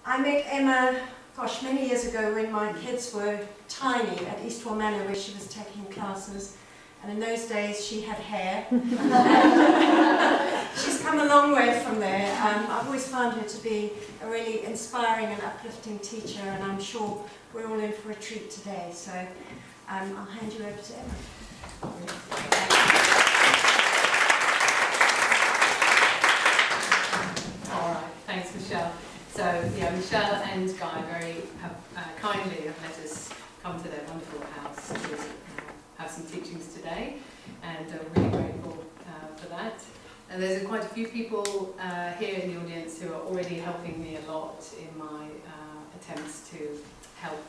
I met Emma, gosh, many years ago when my kids were tiny at Eastwell Manor where she was taking classes. And in those days she had hair. She's come a long way from there. I've always found her to be a really inspiring and uplifting teacher, and I'm sure we're all in for a treat today. So I'll hand you over to Emma. All right, thanks Michelle. So yeah, Michelle and Guy have kindly have let us come to their wonderful house to have some teachings today, and really grateful for that. And there's quite a few people here in the audience who are already helping me a lot in my attempts to help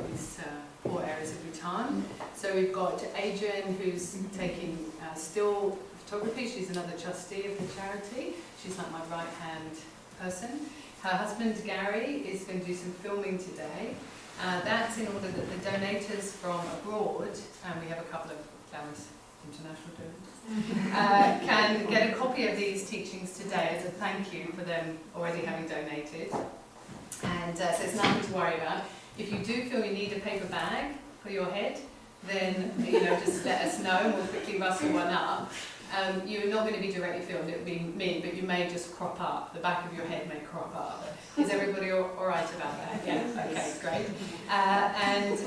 these poor areas of Bhutan. So we've got Adrian, who's taking still photography. She's another trustee of the charity. She's like my right-hand person. Her husband Gary is going to do some filming today. That's in order that the donators from abroad, and we have a couple of international donors, can get a copy of these teachings today as a thank you for them already having donated. And so it's nothing to worry about. If you do feel you need a paper bag for your head, then just let us know and we'll quickly rustle one up. You're not going to be directly filmed, it will be me, but you may just crop up. The back of your head may crop up. Is everybody all right about that? Yeah, okay, great. And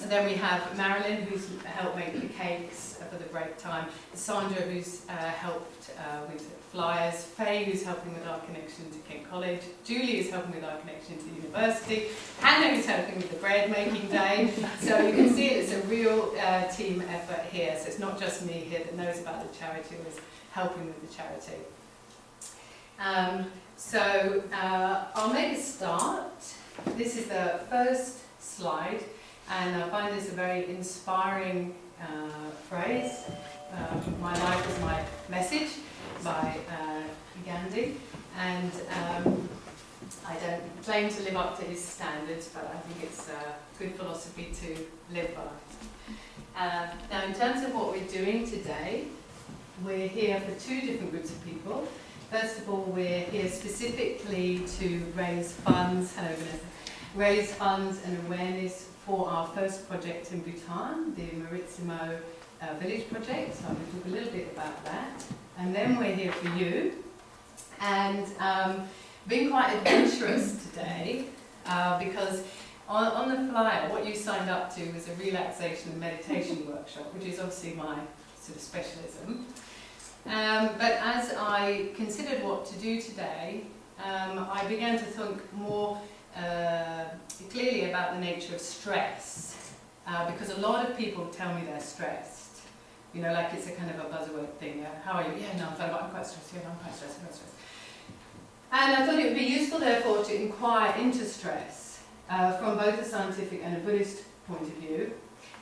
then we have Marilyn, who's helped make the cakes for the break time. Sandra, who's helped with flyers. Faye, who's helping with our connection to Kent College. Julie is helping with our connection to the university. Hannah is helping with the bread making day. So you can see it's a real team effort here. So it's not just me here that knows about the charity or is helping with the charity. I'll make a start. This is the first slide, and I find this a very inspiring phrase. My life is my message, by Gandhi, and I don't claim to live up to his standards, but I think it's a good philosophy to live by. Now, in terms of what we're doing today, we're here for two different groups of people. First of all, we're here specifically to raise funds, raise funds and awareness for our first project in Bhutan, the Maritsimo Village Project. So I'm going to talk a little bit about that. And then we're here for you. And being quite adventurous today, because on the flyer, what you signed up to was a relaxation and meditation workshop, which is obviously my sort of specialism. But as I considered what to do today, I began to think more clearly about the nature of stress, because a lot of people tell me they're stressed. Like it's a kind of a buzzword thing. How are you? Yeah, no, I'm quite stressed. Yeah, no, I'm quite stressed. And I thought it would be useful, therefore, to inquire into stress from both a scientific and a Buddhist point of view,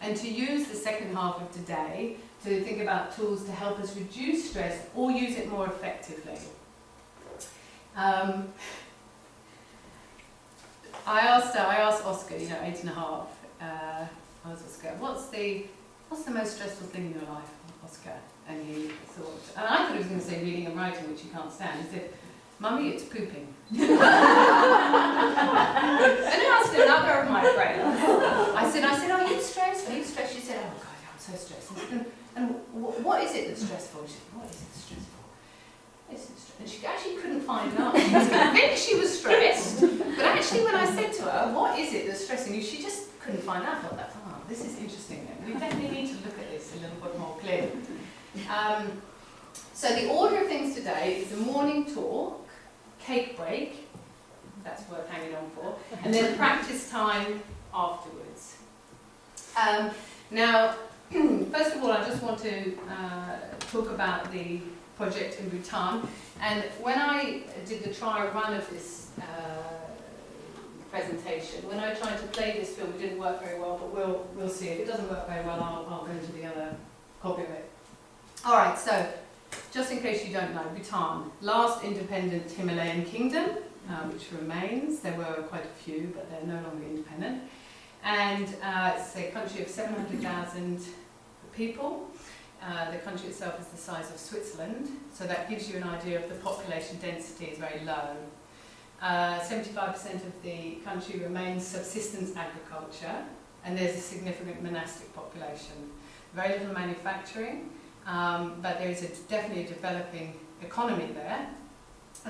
and to use the second half of today to think about tools to help us reduce stress or use it more effectively. I asked Oscar, 8 and a half, I asked Oscar, what's the most stressful thing in your life, Oscar? And he thought, and I thought he was going to say reading and writing, which he can't stand. He said, Mummy, it's pooping. And then I asked another of my friends. I said, are you stressed? Are you stressed? She said, oh God, I'm so stressed. And what is it that's stressful? She said, what is it that's stressful? And she actually couldn't find out. She was convinced she was stressed, but actually when I said to her, what is it that's stressing you? She just couldn't find out. I thought, this is interesting then. We definitely need to look at this a little bit more clearly. So the order of things today is a morning talk, cake break, that's worth hanging on for, and then practice time afterwards. Now, first of all, I just want to talk about the project in Bhutan. And when I did the trial run of this presentation, when I tried to play this film, it didn't work very well, but we'll see. If it doesn't work very well, I'll go to the other copy of it. All right, so just in case you don't know, Bhutan, last independent Himalayan kingdom, which remains. There were quite a few, but they're no longer independent. And it's a country of 700,000 people. The country itself is the size of Switzerland, so that gives you an idea of the population density is very low. 75% of the country remains subsistence agriculture, and there's a significant monastic population. Very little manufacturing, but there is definitely a developing economy there.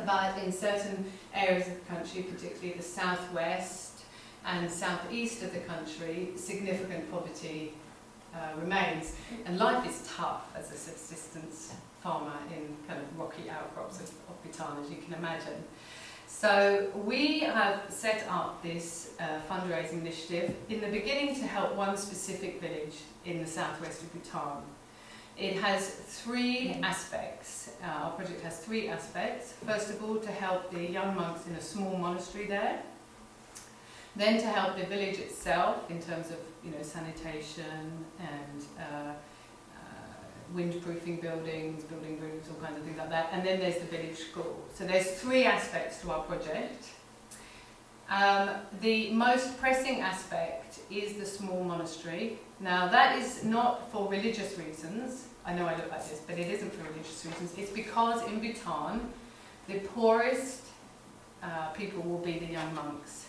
But in certain areas of the country, particularly the southwest and southeast of the country, significant poverty remains. And life is tough as a subsistence farmer in kind of rocky outcrops of Bhutan, as you can imagine. So we have set up this fundraising initiative in the beginning to help one specific village in the southwest of Bhutan. It has three aspects. Our project has three aspects. First of all, to help the young monks in a small monastery there. Then to help the village itself in terms of, sanitation and windproofing buildings, building roofs, all kinds of things like that. And then there's the village school. So there's three aspects to our project. The most pressing aspect is the small monastery. Now that is not for religious reasons. I know I look like this, but it isn't for religious reasons. It's because in Bhutan, the poorest people will be the young monks.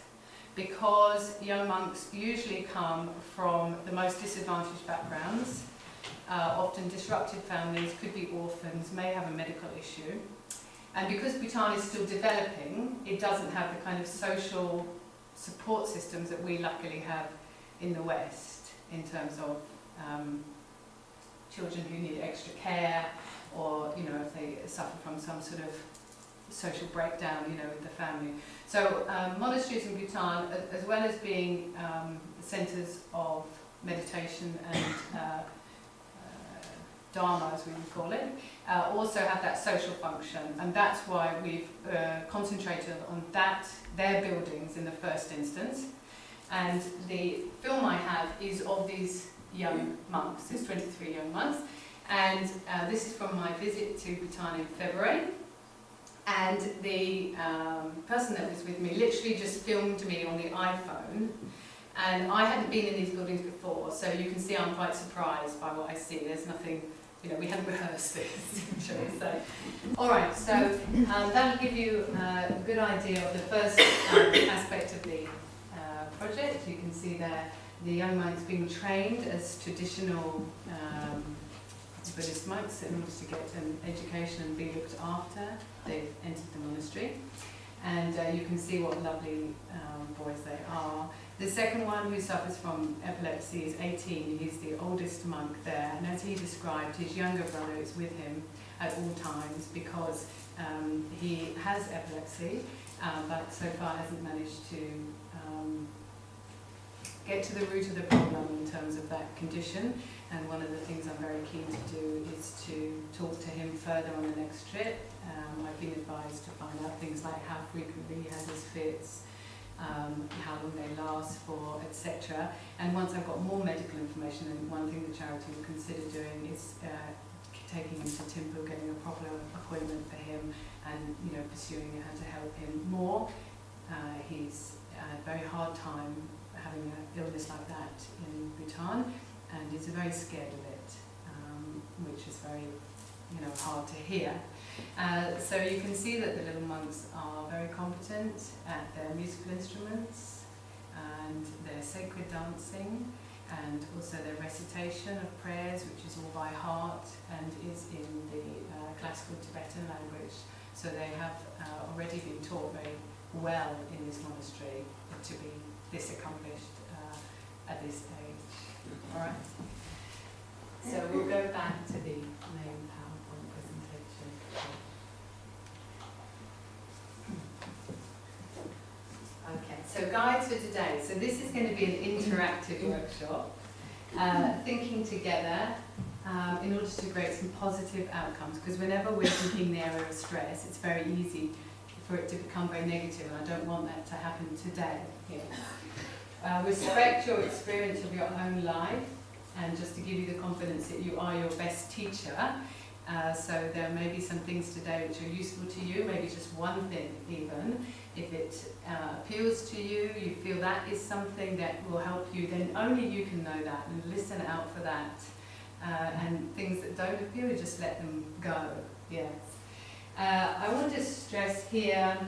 Because young monks usually come from the most disadvantaged backgrounds, often disrupted families, could be orphans, may have a medical issue. And because Bhutan is still developing, it doesn't have the kind of social support systems that we luckily have in the West, in terms of children who need extra care, or if they suffer from some sort of social breakdown, with the family. So monasteries in Bhutan, as well as being centres of meditation and Dharma, as we would call it, also have that social function, and that's why we've concentrated on their buildings in the first instance. And the film I have is of these young monks. There's 23 young monks, and this is from my visit to Bhutan in February. And the person that was with me literally just filmed me on the iPhone, and I hadn't been in these buildings before, so you can see I'm quite surprised by what I see. There's nothing, we hadn't rehearsed this, shall we say. Alright, so that'll give you a good idea of the first aspect of the project. You can see there the young monks being trained as traditional Buddhist monks in order to get an education and be looked after. They've entered the monastery, and you can see what lovely boys they are. The second one, who suffers from epilepsy, is 18. He's the oldest monk there, and as he described, his younger brother is with him at all times because he has epilepsy, but so far hasn't managed to get to the root of the problem in terms of that condition. And one of the things I'm very keen to do is to talk to him further on the next trip. I've been advised to find out things like how frequently he has his fits, how long they last for, etc. And once I've got more medical information, and one thing the charity will consider doing is taking him to Thimphu, getting a proper appointment for him, and pursuing how to help him more. He's had a very hard time having an illness like that in Bhutan, and is very scared of it, which is very hard to hear. So you can see that the little monks are very competent at their musical instruments and their sacred dancing, and also their recitation of prayers, which is all by heart and is in the classical Tibetan language. So they have already been taught very well in this monastery to be this accomplished at this age. All right. So we'll go back to the main PowerPoint presentation. Okay, so guides for today. So this is going to be an interactive workshop, thinking together in order to create some positive outcomes, because whenever we're thinking the area of stress, it's very easy for it to become very negative, and I don't want that to happen today. Respect your experience of your own life, and just to give you the confidence that you are your best teacher. So there may be some things today which are useful to you, maybe just one thing even. If it appeals to you, you feel that is something that will help you, then only you can know that, and listen out for that. And things that don't appeal, just let them go. Yes. I want to stress here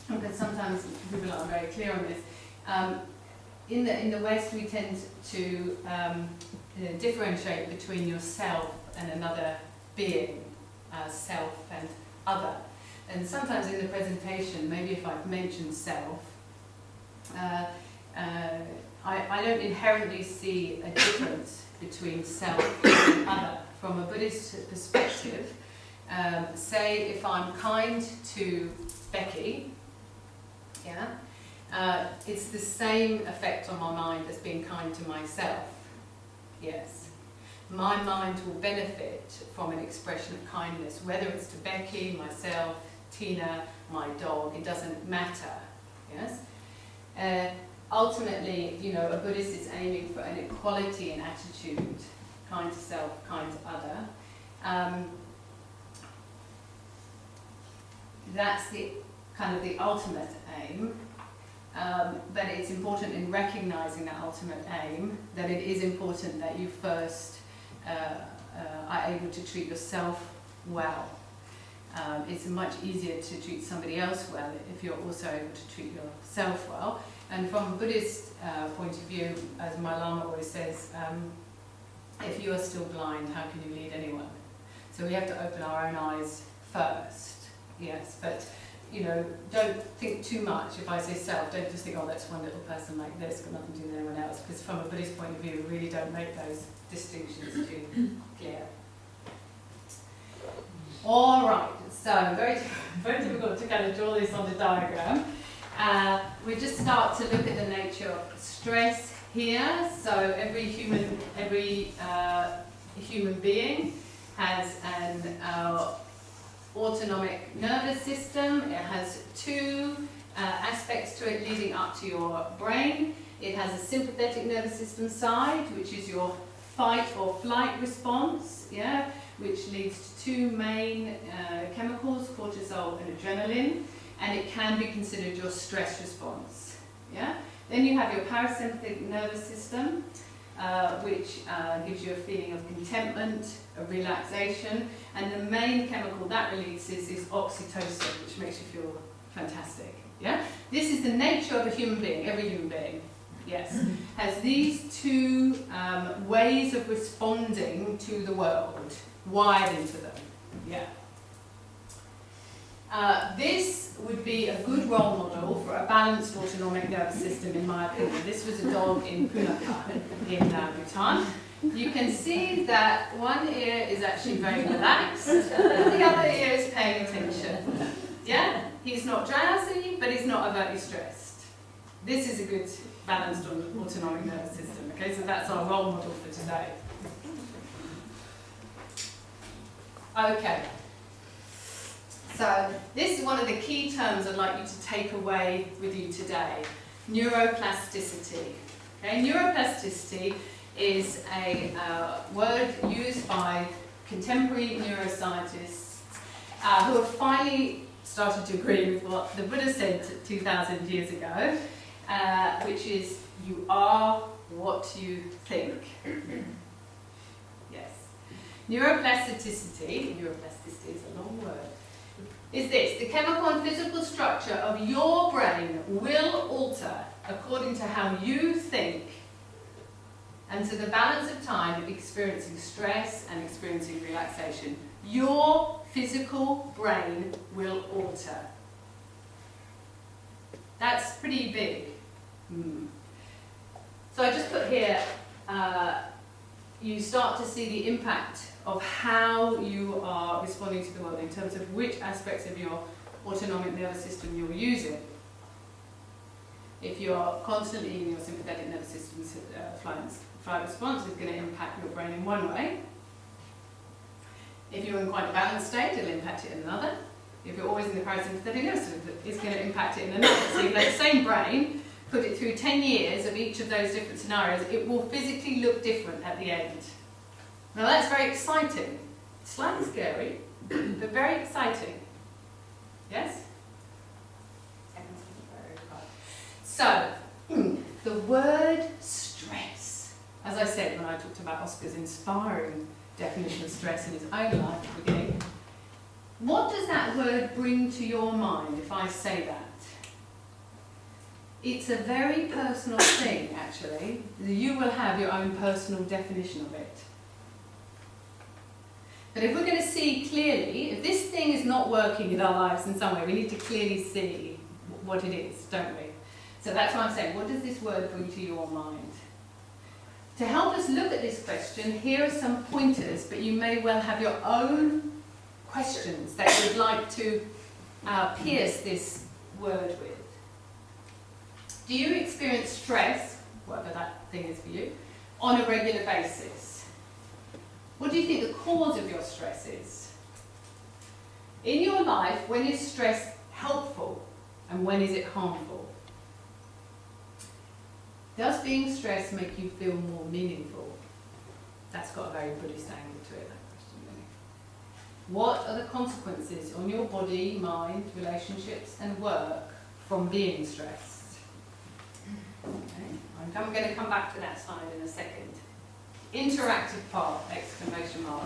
because sometimes people aren't very clear on this. In the West, we tend to differentiate between yourself and another being, self and other. And sometimes in the presentation, maybe if I've mentioned self, I don't inherently see a difference between self and other. From a Buddhist perspective, say if I'm kind to Becky, it's the same effect on my mind as being kind to myself. Yes. My mind will benefit from an expression of kindness, whether it's to Becky, myself, Tina, my dog, it doesn't matter. Yes. Ultimately, you know, a Buddhist is aiming for an equality in attitude, kind to self, kind to other. That's the kind of the ultimate aim, but it's important in recognizing that ultimate aim that it is important that you first are able to treat yourself well. It's much easier to treat somebody else well if you're also able to treat yourself well. And from a Buddhist point of view, as my Lama always says, if you are still blind, how can you lead anyone? So we have to open our own eyes first. Yes, but you know, don't think too much. If I say self, don't just think, oh, that's one little person like this, got nothing to do with anyone else. Because from a Buddhist point of view, we really don't make those distinctions too clear. All right, so very, very difficult to kind of draw this on the diagram. We just start to look at the nature of stress here. So every human being has an autonomic nervous system. It has two aspects to it leading up to your brain. It has a sympathetic nervous system side, which is your fight or flight response, which leads to two main chemicals, cortisol and adrenaline, and it can be considered your stress response. Then you have your parasympathetic nervous system, which gives you a feeling of contentment, of relaxation, and the main chemical that releases is oxytocin, which makes you feel fantastic. This is the nature of a human being, every human being. Yes, has these two ways of responding to the world wired into them. This would be a good role model for a balanced autonomic nervous system, in my opinion. This was a dog in Punakha in Bhutan. You can see that one ear is actually very relaxed, and the other ear is paying attention. He's not drowsy, but he's not overtly stressed. This is a good balanced autonomic nervous system. Okay, so that's our role model for today. Okay. So this is one of the key terms I'd like you to take away with you today, neuroplasticity. Okay? Neuroplasticity is a word used by contemporary neuroscientists who have finally started to agree with what the Buddha said 2,000 years ago, which is, you are what you think. Yes. Neuroplasticity is a long word, is this: the chemical and physical structure of your brain will alter according to how you think and to the balance of time experiencing stress and experiencing relaxation. Your physical brain will alter. That's pretty big. So I just put here, you start to see the impact of how you are responding to the world in terms of which aspects of your autonomic nervous system you're using. If you're constantly in your sympathetic nervous system's flight response, is going to impact your brain in one way. If you're in quite a balanced state, it'll impact it in another. If you're always in the parasympathetic nervous system, it's going to impact it in another. So you've got the same brain, put it through 10 years of each of those different scenarios, it will physically look different at the end. Now that's very exciting. Slightly scary, but very exciting. Yes? So, the word stress. As I said when I talked about Oscar's inspiring definition of stress in his own life at the beginning, what does that word bring to your mind if I say that? It's a very personal thing, actually. You will have your own personal definition of it. But if we're going to see clearly, if this thing is not working in our lives in some way, we need to clearly see what it is, don't we? So that's why I'm saying, what does this word bring to your mind? To help us look at this question, here are some pointers, but you may well have your own questions that you'd like to pierce this word with. Do you experience stress, whatever that thing is for you, on a regular basis? What do you think the cause of your stress is? In your life, when is stress helpful and when is it harmful? Does being stressed make you feel more meaningful? That's got a very Buddhist angle to it, that question, really. What are the consequences on your body, mind, relationships and work from being stressed? Okay. I'm going to come back to that slide in a second. Interactive part, exclamation mark.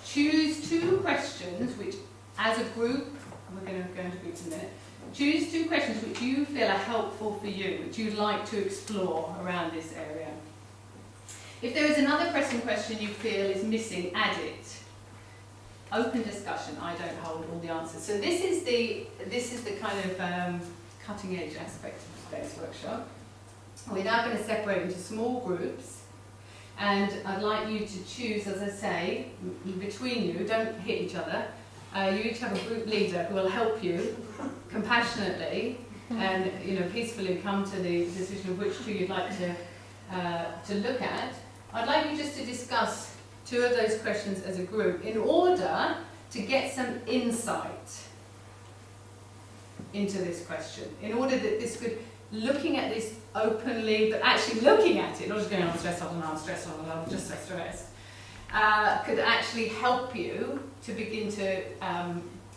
Choose 2 questions which, as a group, and we're going to go into groups in a minute, choose 2 questions which you feel are helpful for you, which you'd like to explore around this area. If there is another pressing question you feel is missing, add it. Open discussion, I don't hold all the answers. So this is the kind of cutting edge aspect of today's workshop. We're now going to separate into small groups, and I'd like you to choose, as I say, between you, don't hit each other. You each have a group leader who will help you compassionately and peacefully come to the decision of which 2 you'd like to look at. I'd like you just to discuss 2 of those questions as a group in order to get some insight into this question, in order that this could, looking at this openly, but actually looking at it, not just going on stress, I'm stressed, I'm just so stressed, could actually help you to begin to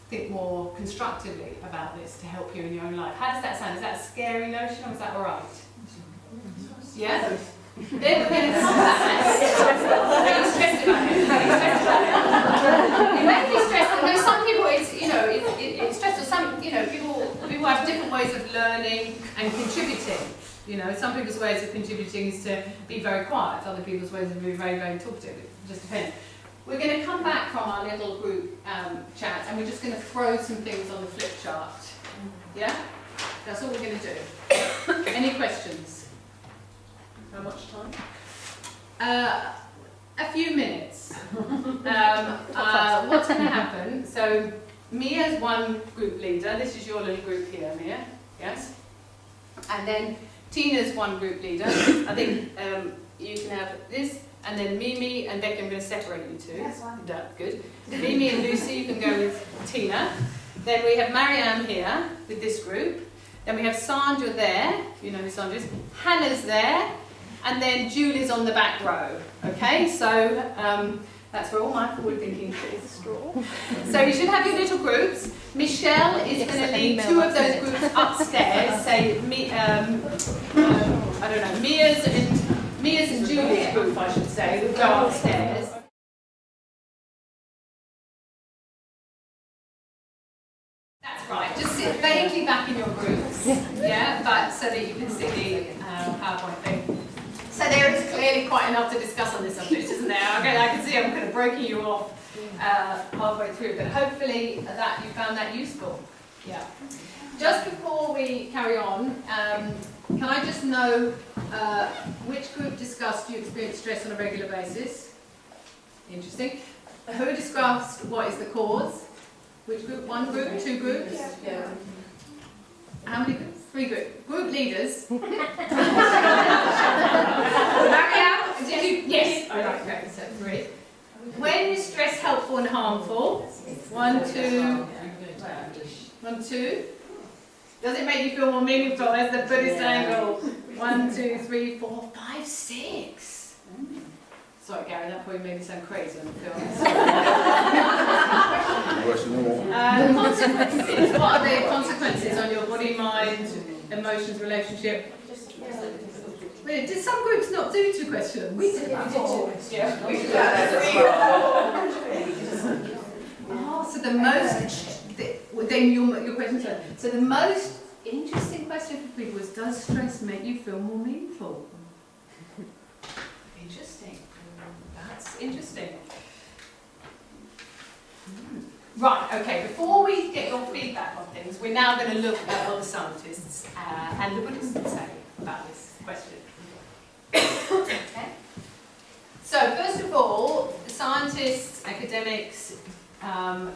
think more constructively about this, to help you in your own life. How does that sound? Is that a scary notion, or is that all right? Yeah? Then we're going to come back. Are you stressed about it? Are you stressed about it? You may be stressed. There's some people, it's stressful. Some, people have different ways of learning and contributing. Some people's ways of contributing is to be very quiet. Other people's ways of being very, very talkative. It just depends. We're going to come back from our little group chat, and we're just going to throw some things on the flip chart. Yeah? That's all we're going to do. Any questions? How much time? A few minutes. What's going to happen? So Mia's one group leader. This is your little group here, Mia. Yes? And then Tina's one group leader. I think you can have this, and then Mimi and Becky, I'm going to separate you 2. That's fine. That's good. Mimi and Lucy, you can go with Tina. Then we have Marianne here with this group. Then we have Sandra there. You know who Sandra is. Hannah's there. And then Julie's on the back row. Okay, so that's where all my forward thinking is. So you should have your little groups. Michelle is going to lead 2 of those groups upstairs. Say, I don't know, Mia's and Julie's group, I should say, will go upstairs. That's right. Just sit vaguely back in your groups. Yeah, but so that you can see the PowerPoint thing. So there is clearly quite enough to discuss on this subject, isn't there? Okay, I can see I'm kind of breaking you off halfway through, but hopefully that you found that useful. Yeah. Just before we carry on, can I just know which group discussed do you experience stress on a regular basis? Interesting. Who discussed what is the cause? Which group? 1 group? 2 groups? Yeah. How many groups? 3 groups. Group leaders. Marianne, did you? Yes. All right, great. So 3. When is stress helpful and harmful? 1, 2. 1, 2. Does it make you feel more meaningful? As the Buddhist angle. 1, 2, 3, 4, 5, 6. Sorry, Gary, that probably made me sound crazy on the film. Consequences. What are the consequences on your body, mind, emotions, relationship? Wait, did some groups not do 2 questions? We did. Yeah, we did that. Oh, so the most. Then your question. So the most interesting question for people was: does stress make you feel more meaningful? Interesting. That's interesting. Right, okay, before we get your feedback on things, we're now going to look at what the scientists and the Buddhists say about this question. Okay. So, first of all, scientists, academics are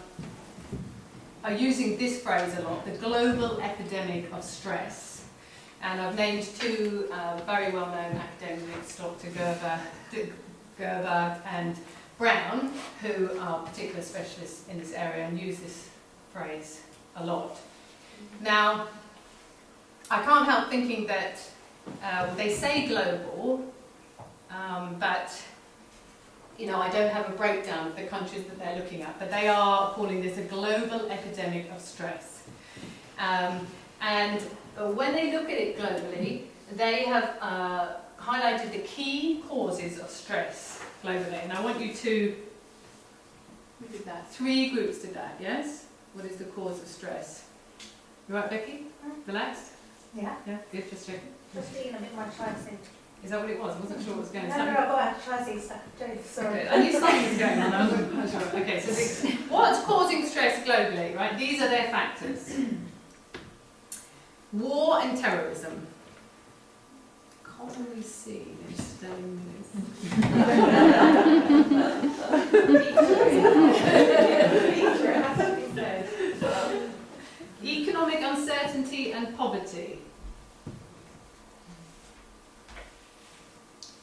using this phrase a lot, the global epidemic of stress. And I've named two very well-known academics, Dr. Gerber and Brown, who are particular specialists in this area and use this phrase a lot. Now, I can't help thinking that they say global, but you know, I don't have a breakdown of the countries that they're looking at, but they are calling this a global epidemic of stress. And when they look at it globally, they have highlighted the key causes of stress globally. And I want you to, who did that? 3 groups did that, yes? What is the cause of stress? You right, Becky? Relaxed? Yeah. Yeah, good, just checking. Just eating a bit more tri-seed. Is that what it was? I wasn't sure what was going on. No, I've got a tri-seed stuff. Sorry. Okay, I knew something was going on. I wasn't quite sure. Okay, so what's causing stress globally, right? These are their factors. War and terrorism. Commonly seen in stone Economic uncertainty and poverty.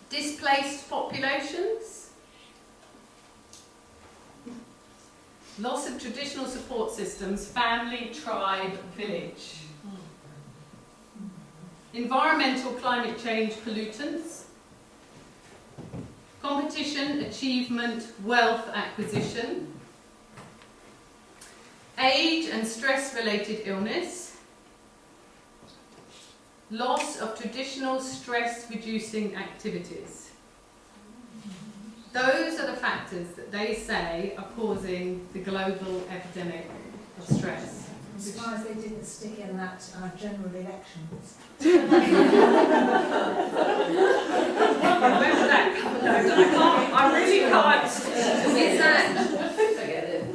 Displaced populations. Loss of traditional support systems, family, tribe, village. Environmental climate change pollutants. Competition, achievement, wealth acquisition. Age and stress-related illness. Loss of traditional stress-reducing activities. Those are the factors that they say are causing the global epidemic of stress. I'm surprised they didn't stick in that general elections. Where did that come? I really can't.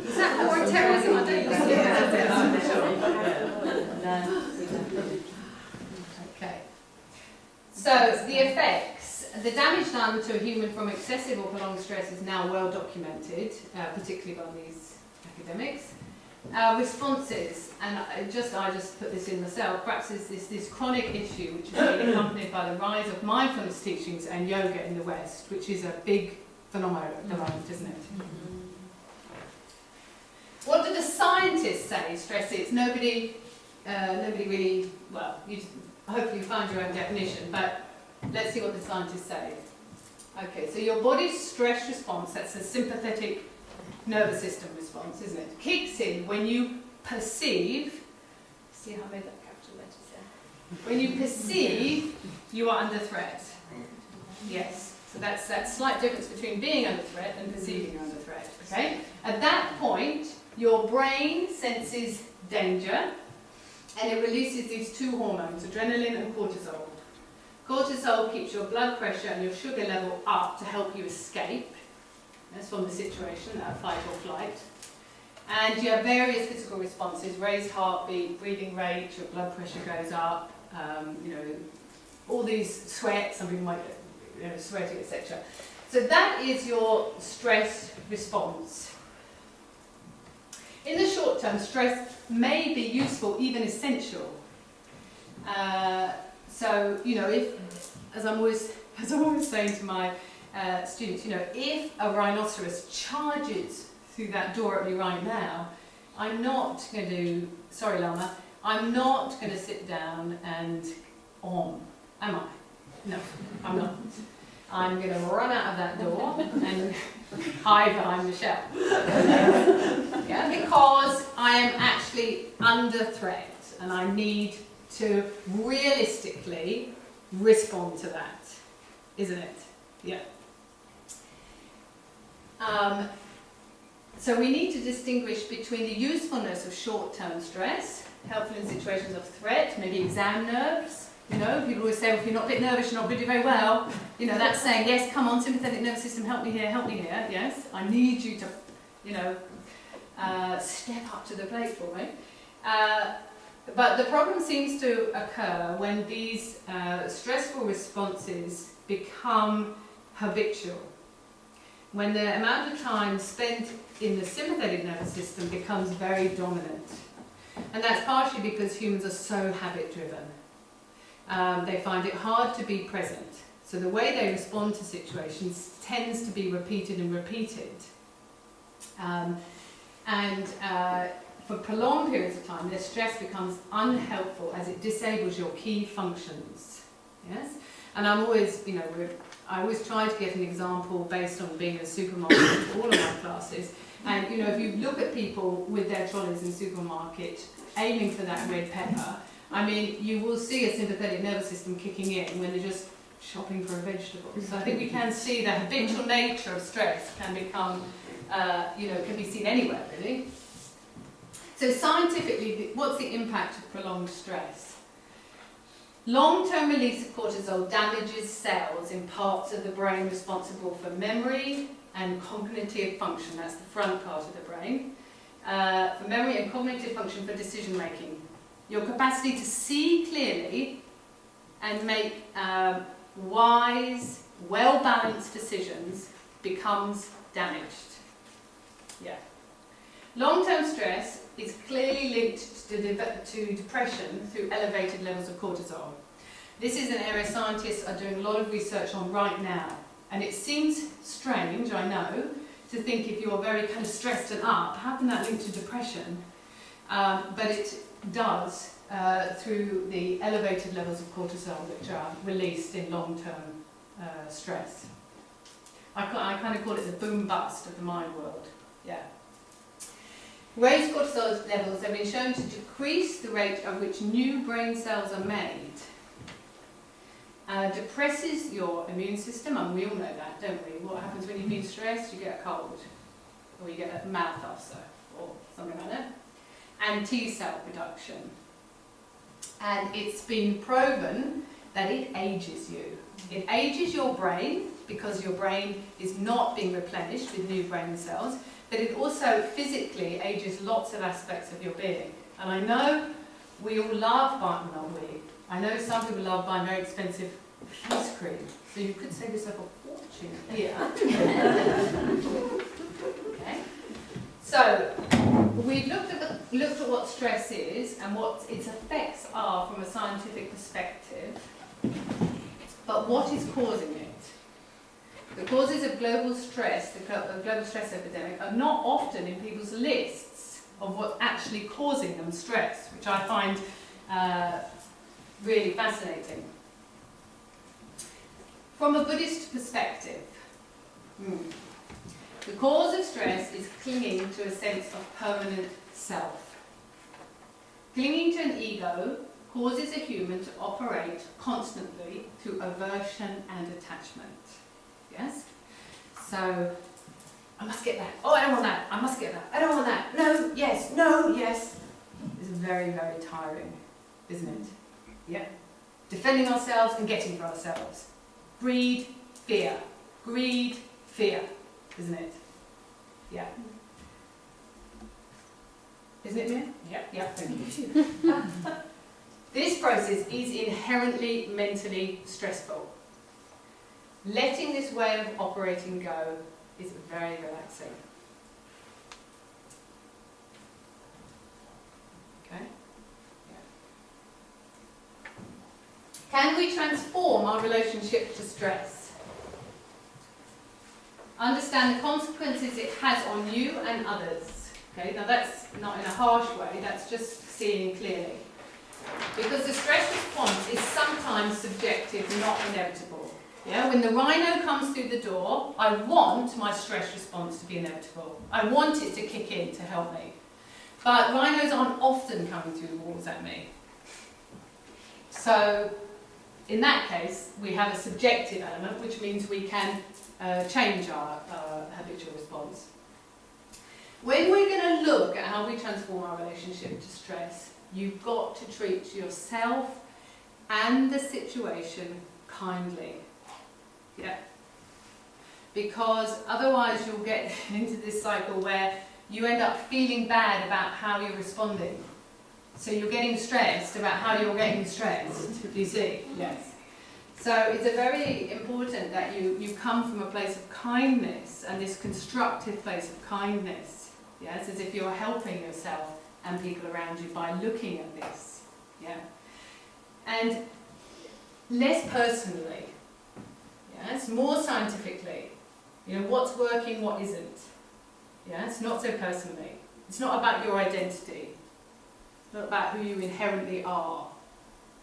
Is that war and terrorism? I don't think Okay. So the effects, the damage done to a human from excessive or prolonged stress is now well documented, particularly by these academics. Responses, and I just put this in myself, perhaps is this chronic issue which is being accompanied by the rise of mindfulness teachings and yoga in the West, which is a big phenomenon at the moment, isn't it? What do the scientists say stress is? Nobody really, well, hopefully you find your own definition, but let's see what the scientists say. Okay, so your body's stress response, that's a sympathetic nervous system response, isn't it? Kicks in when you perceive, see how I made that capital letters there? When you perceive you are under threat. Yes, so that's that slight difference between being under threat and perceiving you're under threat, okay? At that point, your brain senses danger and it releases these 2 hormones, adrenaline and cortisol. Cortisol keeps your blood pressure and your sugar level up to help you escape. That's from the situation, that fight or flight. And you have various physical responses, raised heartbeat, breathing rate, your blood pressure goes up, all these sweats, some people might get sweaty, etc. So that is your stress response. In the short term, stress may be useful, even essential. So, if, as I'm always saying to my students, if a rhinoceros charges through that door at me right now, I'm not going to, sorry Lama, I'm not going to sit down and am I? No, I'm not. I'm going to run out of that door and hide behind Michelle. Yeah, because I am actually under threat and I need to realistically respond to that, isn't it? Yeah. So we need to distinguish between the usefulness of short-term stress, helpful in situations of threat, maybe exam nerves, You know, people always say, well, if you're not a bit nervous, you're not doing very well. You know, that's saying, yes, come on, sympathetic nervous system, help me here, yes. I need you to, you know, step up to the plate for me. But the problem seems to occur when these stressful responses become habitual. When the amount of time spent in the sympathetic nervous system becomes very dominant. And that's partially because humans are so habit-driven. They find it hard to be present. So the way they respond to situations tends to be repeated and repeated. For prolonged periods of time, their stress becomes unhelpful as it disables your key functions. Yes? And I'm always, you know, I always try to get an example based on being in a supermarket for all of my classes. And, you know, if you look at people with their trolleys in the supermarket aiming for that red pepper, I mean, you will see a sympathetic nervous system kicking in when they're just shopping for a vegetable. So I think we can see the habitual nature of stress can become, you know, can be seen anywhere, really. So scientifically, what's the impact of prolonged stress? Long-term release of cortisol damages cells in parts of the brain responsible for memory and cognitive function. That's the front part of the brain. For memory and cognitive function for decision-making. Your capacity to see clearly and make wise, well-balanced decisions becomes damaged. Yeah. Long-term stress is clearly linked to depression through elevated levels of cortisol. This is an area scientists are doing a lot of research on right now. And it seems strange, I know, to think if you're very kind of stressed and up, how can that link to depression? But it does through the elevated levels of cortisol which are released in long-term stress. I kind of call it the boom-bust of the mind world. Yeah. Raised cortisol levels have been shown to decrease the rate at which new brain cells are made. Depresses your immune system, and we all know that, don't we? What happens when you've been stressed? You get a cold, or you get a mouth ulcer, or something like that. And T-cell production. And it's been proven that it ages you. It ages your brain, because your brain is not being replenished with new brain cells, but it also physically ages lots of aspects of your being. And I know we all love buying, not we, I know some people love buying very expensive face cream, so you could save yourself a fortune here. Okay. So, we've looked at what stress is and what its effects are from a scientific perspective, but what is causing it? The causes of global stress, the global stress epidemic, are not often in people's lists of what's actually causing them stress, which I find really fascinating. From a Buddhist perspective, the cause of stress is clinging to a sense of permanent self. Clinging to an ego causes a human to operate constantly through aversion and attachment. Yes? So, I must get that. Oh, I don't want that. I must get that. I don't want that. No, yes, no, yes. It's very, very tiring, isn't it? Yeah. Defending ourselves and getting for ourselves. Greed, fear. Greed, fear. Isn't it? Yeah. Isn't it, Mia? Yeah. Yeah, thank you. This process is inherently mentally stressful. Letting this way of operating go is very relaxing. Okay? Yeah. Can we transform our relationship to stress? Understand the consequences it has on you and others. Okay? Now that's not in a harsh way, that's just seeing clearly. Because the stress response is sometimes subjective, not inevitable. Yeah, when the rhino comes through the door, I want my stress response to be inevitable. I want it to kick in to help me. But rhinos aren't often coming through the walls at me. So, in that case, we have a subjective element, which means we can change our habitual response. When we're going to look at how we transform our relationship to stress, you've got to treat yourself and the situation kindly. Yeah. Because otherwise you'll get into this cycle where you end up feeling bad about how you're responding. So you're getting stressed about how you're getting stressed. Do you see? Yes. So it's very important that you come from a place of kindness, and this constructive place of kindness. Yes, as if you're helping yourself and people around you by looking at this. Yeah. And less personally. Yes, more scientifically. You know, what's working, what isn't. Yes, not so personally. It's not about your identity. It's not about who you inherently are.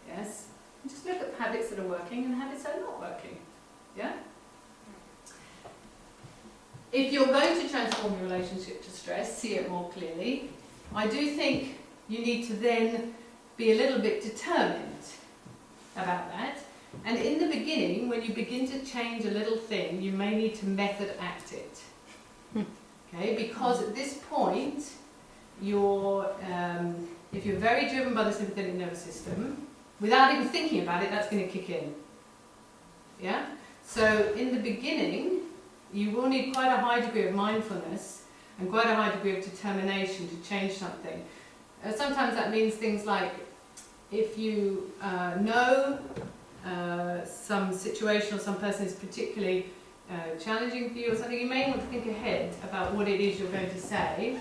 Yes? Just look at habits that are working and habits that are not working. Yeah? If you're going to transform your relationship to stress, see it more clearly, I do think you need to then be a little bit determined about that. And in the beginning, when you begin to change a little thing, you may need to method act it. Okay? Because at this point, if you're very driven by the sympathetic nervous system, without even thinking about it, that's going to kick in. Yeah? So in the beginning, you will need quite a high degree of mindfulness and quite a high degree of determination to change something. Sometimes that means things like, if you know some situation or some person is particularly challenging for you or something, you may want to think ahead about what it is you're going to say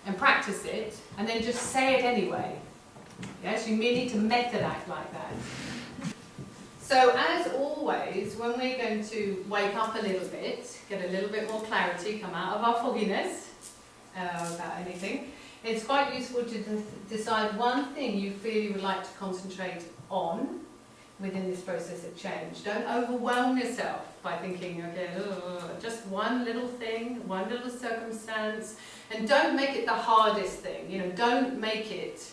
and practice it, and then just say it anyway. Yes, you may need to method act like that. So as always, when we're going to wake up a little bit, get a little bit more clarity, come out of our fogginess about anything, it's quite useful to decide one thing you feel you would like to concentrate on within this process of change. Don't overwhelm yourself by thinking, okay, just one little thing, one little circumstance, and don't make it the hardest thing. You know, don't make it,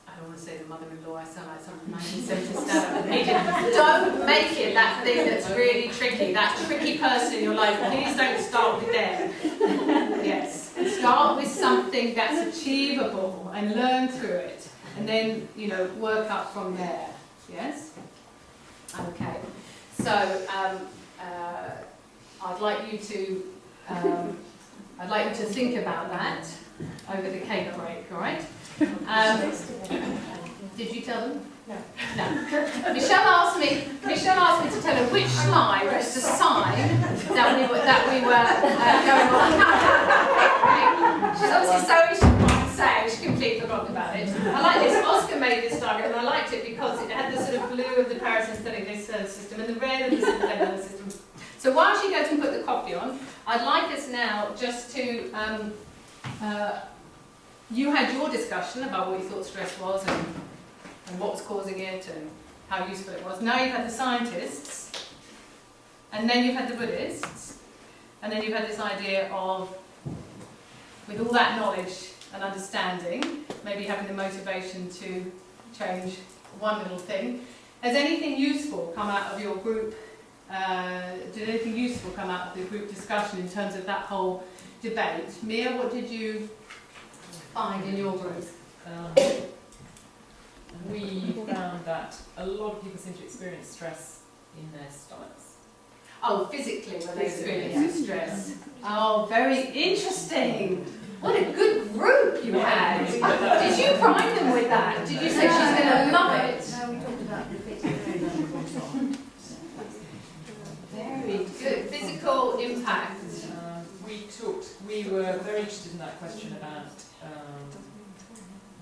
I don't want to say the mother-in-law, I sound like some 1970s stand-up comedian. Don't make it that thing that's really tricky, that tricky person in your life. Please don't start with them. Yes, start with something that's achievable and learn through it, and then, you know, work up from there. Yes? Okay. So I'd like you to think about that over the cake break, all right? Did you tell them? No. No. Michelle asked me to tell her which slide was the sign that we were going on. She's obviously so interested to say, she completely forgotten about it. I like this. Oscar made this diagram, and I liked it because it had the sort of blue of the parasympathetic nervous system and the red of the sympathetic nervous system. So while she goes and put the coffee on, I'd like us now just to you had your discussion about what you thought stress was and what was causing it and how useful it was. Now you've had the scientists, and then you've had the Buddhists, and then you've had this idea of, with all that knowledge and understanding, maybe having the motivation to change one little thing. Has anything useful come out of your group? Did anything useful come out of the group discussion in terms of that whole debate? Mia, what did you find in your group? We found that a lot of people seem to experience stress in their stomachs. Oh, physically when they experience stress. Oh, very interesting. What a good group you had. Did you prime them with that? Did you say she's going to love it? No, we talked about the physical. Very good. Physical impact. We were very interested in that question about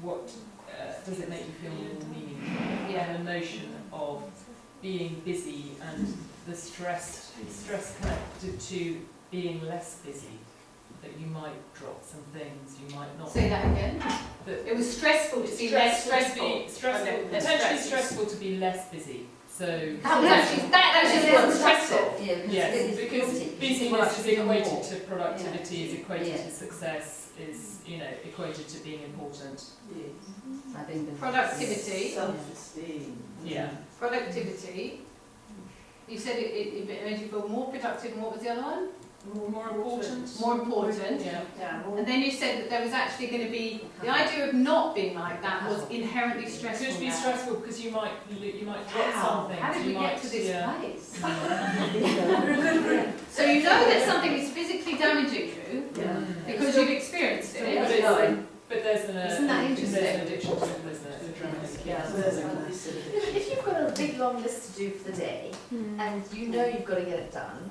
what does it make you feel more meaningful? Yeah. The notion of being busy and the stress connected to being less busy. That you might drop some things, you might not. Say that again. That it was stressful to be less stressful. Potentially stressful to be less busy. So that actually wasn't stressful. Yes, because busyness is equated to productivity, is equated to success, is equated to being important. Yes. I think the productivity. Self-esteem. Yeah. Productivity. You said it made you feel more productive, and what was the other one? More important. More important. Yeah. And then you said that there was actually going to be, the idea of not being like that was inherently stressful. It could be now. stressful because you might drop something. How did we get to this yeah. place? So you know that something is physically damaging you because you've experienced it. But there's Isn't that interesting? There's an addiction to it, isn't it? If you've got a big long list to do for the day, and you know you've got to get it done,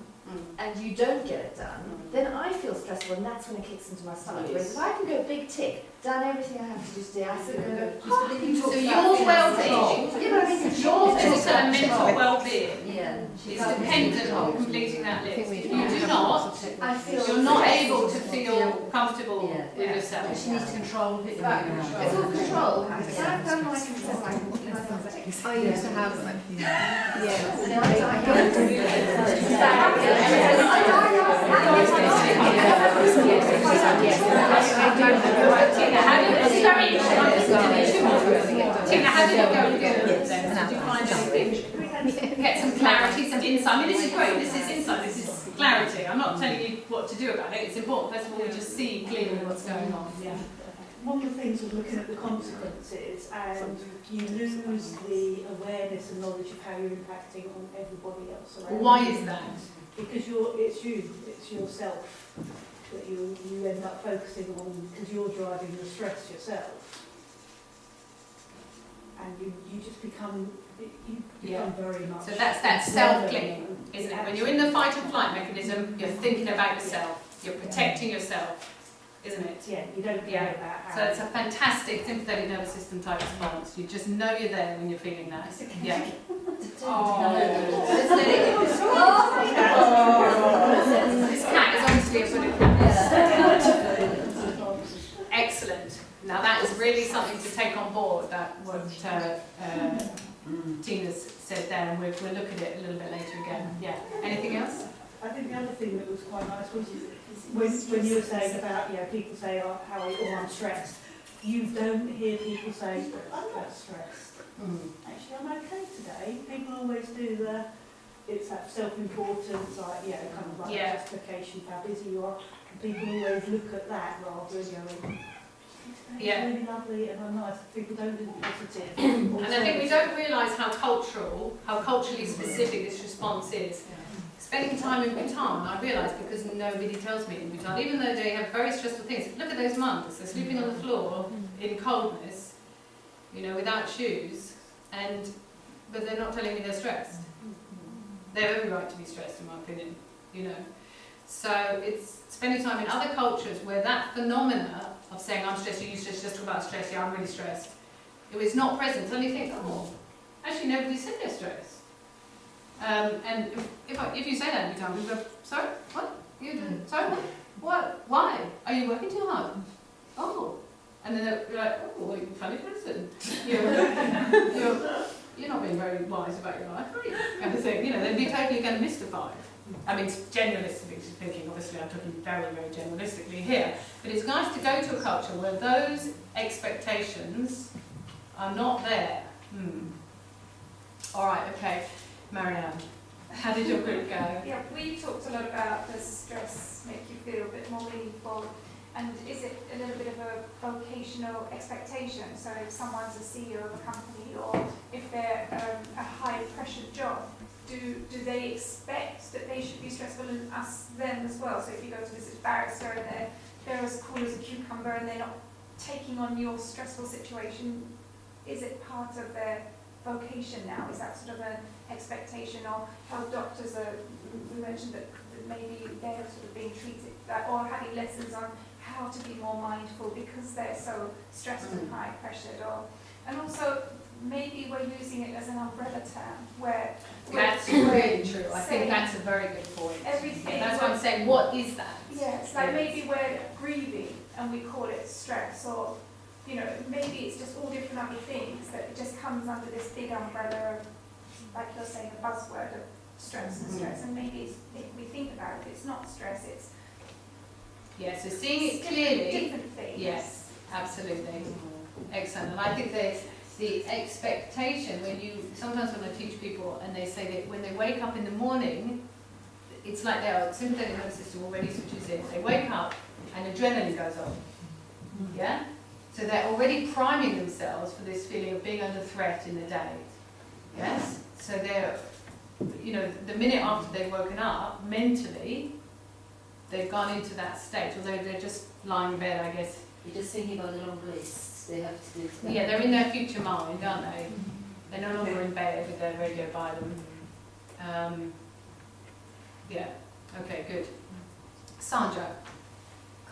and you don't get it done, then I feel stressful, and that's when it kicks into my stomach. Whereas if I can go big tick, done everything I have to do today, I feel go, So your well-being, yeah, but I mean, your physical and mental well-being yeah, is dependent on completing that list. If you do not, I feel you're not stressed. able to feel comfortable Yeah. with yourself. She needs control. It's all control. I've done like I used to have Tina, how did it Did you find anything? Get some clarity, some insight. I mean, this is great. This is insight. This is clarity. I'm not telling you what to do about it. It's important. First of all, we just see clearly what's going on. Yeah. One of the things was looking at the consequences, and you lose the awareness and knowledge of how you're impacting on everybody else around you. Why is that? Because it's yourself that you end up focusing on, because you're driving the stress yourself. And you just become, very much... So that's that self-clinging, isn't it? When you're in the fight or flight mechanism, you're thinking about yourself. You're protecting yourself. Isn't it? Yeah, you don't care about how... So it's a fantastic sympathetic nervous system type response. You just know you're there when you're feeling that. Yeah. This cat is obviously a good cat. Excellent. Now that is really something to take on board, that what Tina's said there, and we'll look at it a little bit later again. Yeah. Anything else? I think the other thing that was quite nice was when you were saying about, people say, I'm stressed. You don't hear people say, I'm not stressed. Actually, I'm okay today. People always do it's that self-importance, justification for how busy you are. And people always look at that rather than going, it's really lovely and I'm nice. People don't do the positive. And I think we don't realise how culturally specific this response is. Spending time in Bhutan, I realised, because nobody tells me in Bhutan, even though they have very stressful things. Look at those monks, they're sleeping on the floor in coldness, without shoes, but they're not telling me they're stressed. They have every right to be stressed, in my opinion, So it's spending time in other cultures where that phenomena of saying, I'm stressed, you just talk about stress, yeah, I'm really stressed. If it's not present, suddenly you think, actually nobody said they're stressed. And if you say that every time, people go, sorry, what? You doing? Sorry, what? What? Why? Are you working too hard? Oh. And then they're like, well, you're a funny person. You're not being very wise about your life, are you? Kind of thing. They'd be totally kind of mystified. I mean, generalistically speaking, obviously I'm talking very, very generalistically here, but it's nice to go to a culture where those expectations are not there. All right, okay. Marianne, how did your group go? Yeah, we talked a lot about does stress make you feel a bit more meaningful, and is it a little bit of a vocational expectation? So if someone's a CEO of a company, or if they're a high pressure job, do they expect that they should be stressful and them as well? So if you go to visit a barrister and they're as cool as a cucumber and they're not taking on your stressful situation, is it part of their vocation now? Is that sort of an expectation? Or how doctors are, we mentioned that maybe they're sort of being treated or having lessons on how to be more mindful because they're so stressed and high pressured, and also maybe we're using it as an umbrella term where that's really true. I think that's a very good point. Everything. That's why I'm saying, what is that? Yes, like maybe we're grieving and we call it stress, or maybe it's just all different other things that it just comes under this big umbrella of, like you're saying, a buzzword of stress and stress. And maybe if we think about it, it's not stress, it's so seeing it clearly. Different things. Yes, absolutely. Excellent. And I think there's the expectation sometimes when I teach people and they say that when they wake up in the morning, it's like their sympathetic nervous system already switches in. They wake up and adrenaline goes on. Yeah? So they're already priming themselves for this feeling of being under threat in the day. Yes? So they're, you know, the minute after they've woken up, mentally, they've gone into that state, although they're just lying in bed, I guess. You're just thinking about the long lists they have to do. Yeah, they're in their future mind, aren't they? They're no longer in bed with their radio by them. Yeah, okay, good. Sandra?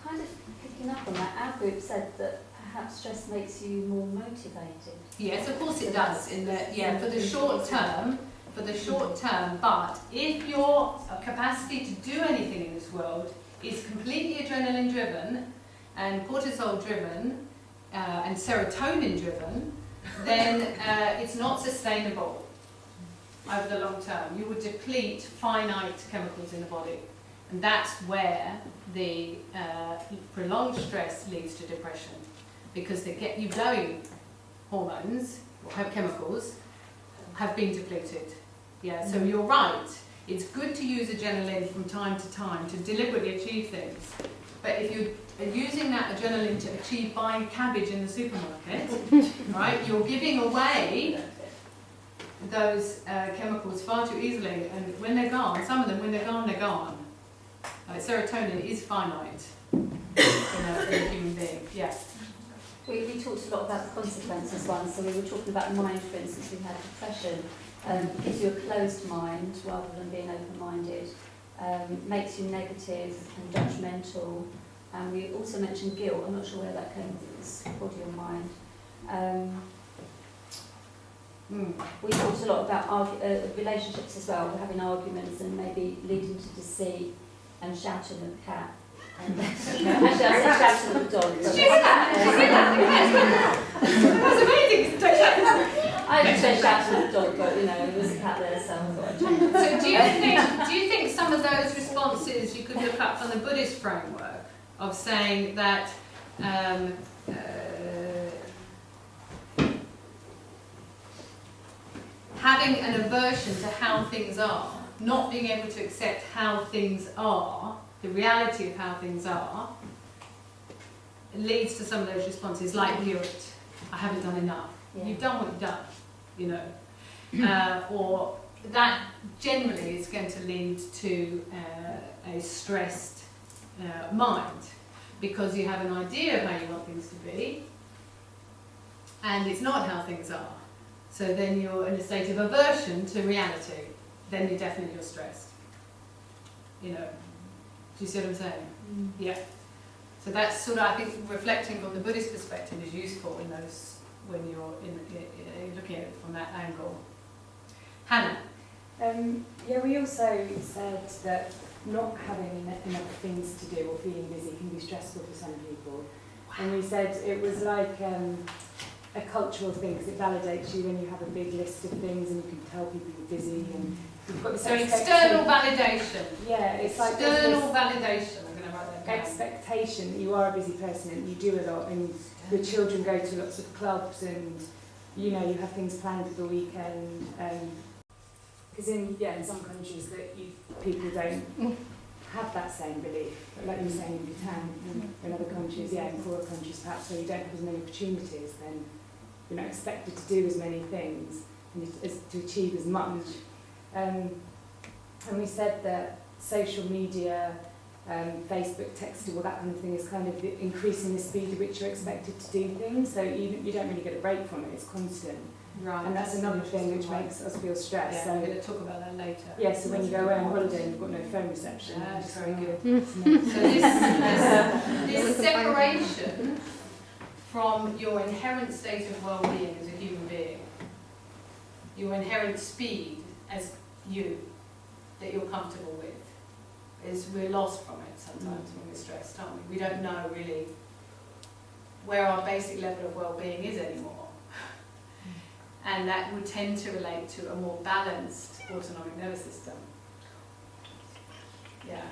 Kind of picking up on that, our group said that perhaps stress makes you more motivated. Yes, of course it does, in the, yeah, for the short term, but if your capacity to do anything in this world is completely adrenaline driven and cortisol driven and serotonin driven, then it's not sustainable over the long term. You would deplete finite chemicals in the body, and that's where the prolonged stress leads to depression, because they get you going hormones or have chemicals have been depleted. Yeah, so you're right. It's good to use adrenaline from time to time to deliberately achieve things. But if you're using that adrenaline to achieve buying cabbage in the supermarket, right, you're giving away those chemicals far too easily. And when they're gone, some of them, when they're gone, they're gone. Serotonin is finite in a human being. Yeah. We talked a lot about the consequences once, so we were talking about mind, for instance, we had depression. Gives you a closed mind rather than being open-minded, makes you negative and judgmental, and we also mentioned guilt. I'm not sure where that came from, it's body or mind. We talked a lot about relationships as well, having arguments and maybe leading to deceit and shouting at the cat. Actually, I said shouting at the dog. Did you hear that? That was amazing. I just said shouting at the dog, but you know, there was a cat there, so I thought I'd change it. So do you think some of those responses you could look up from the Buddhist framework of saying that having an aversion to how things are, not being able to accept how things are, the reality of how things are, leads to some of those responses like guilt. I haven't done enough. Yeah. You've done what you've done, you know. Or that generally is going to lead to a stressed mind, because you have an idea of how you want things to be, and it's not how things are. So then you're in a state of aversion to reality. Then you're stressed. You know. Do you see what I'm saying? Yeah. So that's sort of, I think, reflecting from the Buddhist perspective is useful in those, when you're looking at it from that angle. Hannah? Yeah, we also said that not having enough things to do or feeling busy can be stressful for some people. Wow. And we said it was like a cultural thing, because it validates you when you have a big list of things and you can tell people you're busy and you've got this so external validation. Yeah, it's like external validation. I'm going to write that down. Expectation that you are a busy person and you do a lot, and your children go to lots of clubs, and you know you have things planned for the weekend. Because in some countries that people don't have that same belief, but like you're saying in Bhutan, in other countries, in poorer countries perhaps where you don't have as many opportunities, then you're not expected to do as many things and to achieve as much. And we said that social media, Facebook, texting, all that kind of thing is kind of increasing the speed at which you're expected to do things, so you don't really get a break from it, it's constant. Right. And that's another thing which makes us feel stressed. Yeah, so we're going to talk about that later. Yeah, so when you go away on holiday and you've got no phone reception. That's very good. So this separation from your inherent state of well-being as a human being, your inherent speed as you, that you're comfortable with, is we're lost from it sometimes when we're stressed, aren't we? We don't know really where our basic level of well-being is anymore. And that would tend to relate to a more balanced autonomic nervous system. Yeah.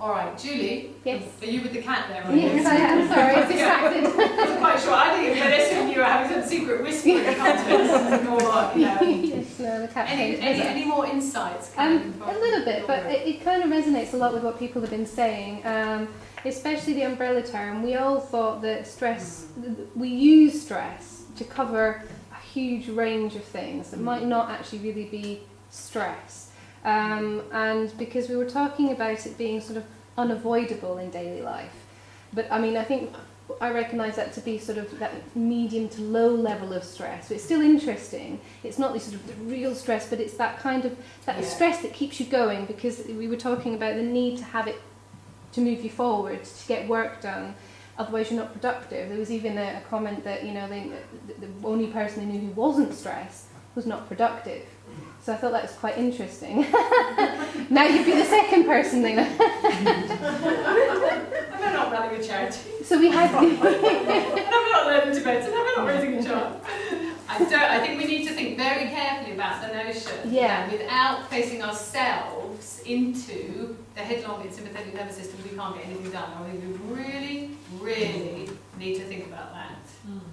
All right, Julie. Yes. Are you with the cat there? Are Yes, I am. Sorry, I was distracted. I'm quite sure. I think you're assume you were having some secret whispering contest or, you know. Yes. No, the cat Any, came any, with us. any more insights? coming from A little bit, your but work? it kind of resonates a lot with what people have been saying, especially the umbrella term. We all thought that stress, we use stress to cover a huge range of things that might not actually really be stress. And because we were talking about it being sort of unavoidable in daily life. But I mean, I recognise that to be sort of that medium to low level of stress. So it's still interesting. It's not the sort of the real stress, but it's that kind of stress that keeps you going, because we were talking about the need to have it to move you forward, to get work done. Otherwise, you're not productive. There was even a comment that, you know, the only person they knew who wasn't stressed was not productive. So I thought that was quite interesting. Now you'd be the second person they know. I'm not running a charity. So we had. And I'm not learning Tibetan. I'm not raising a child. I think we need to think very carefully about the notion that without placing ourselves into the headlong and sympathetic nervous system, we can't get anything done. I think we really, really need to think about that.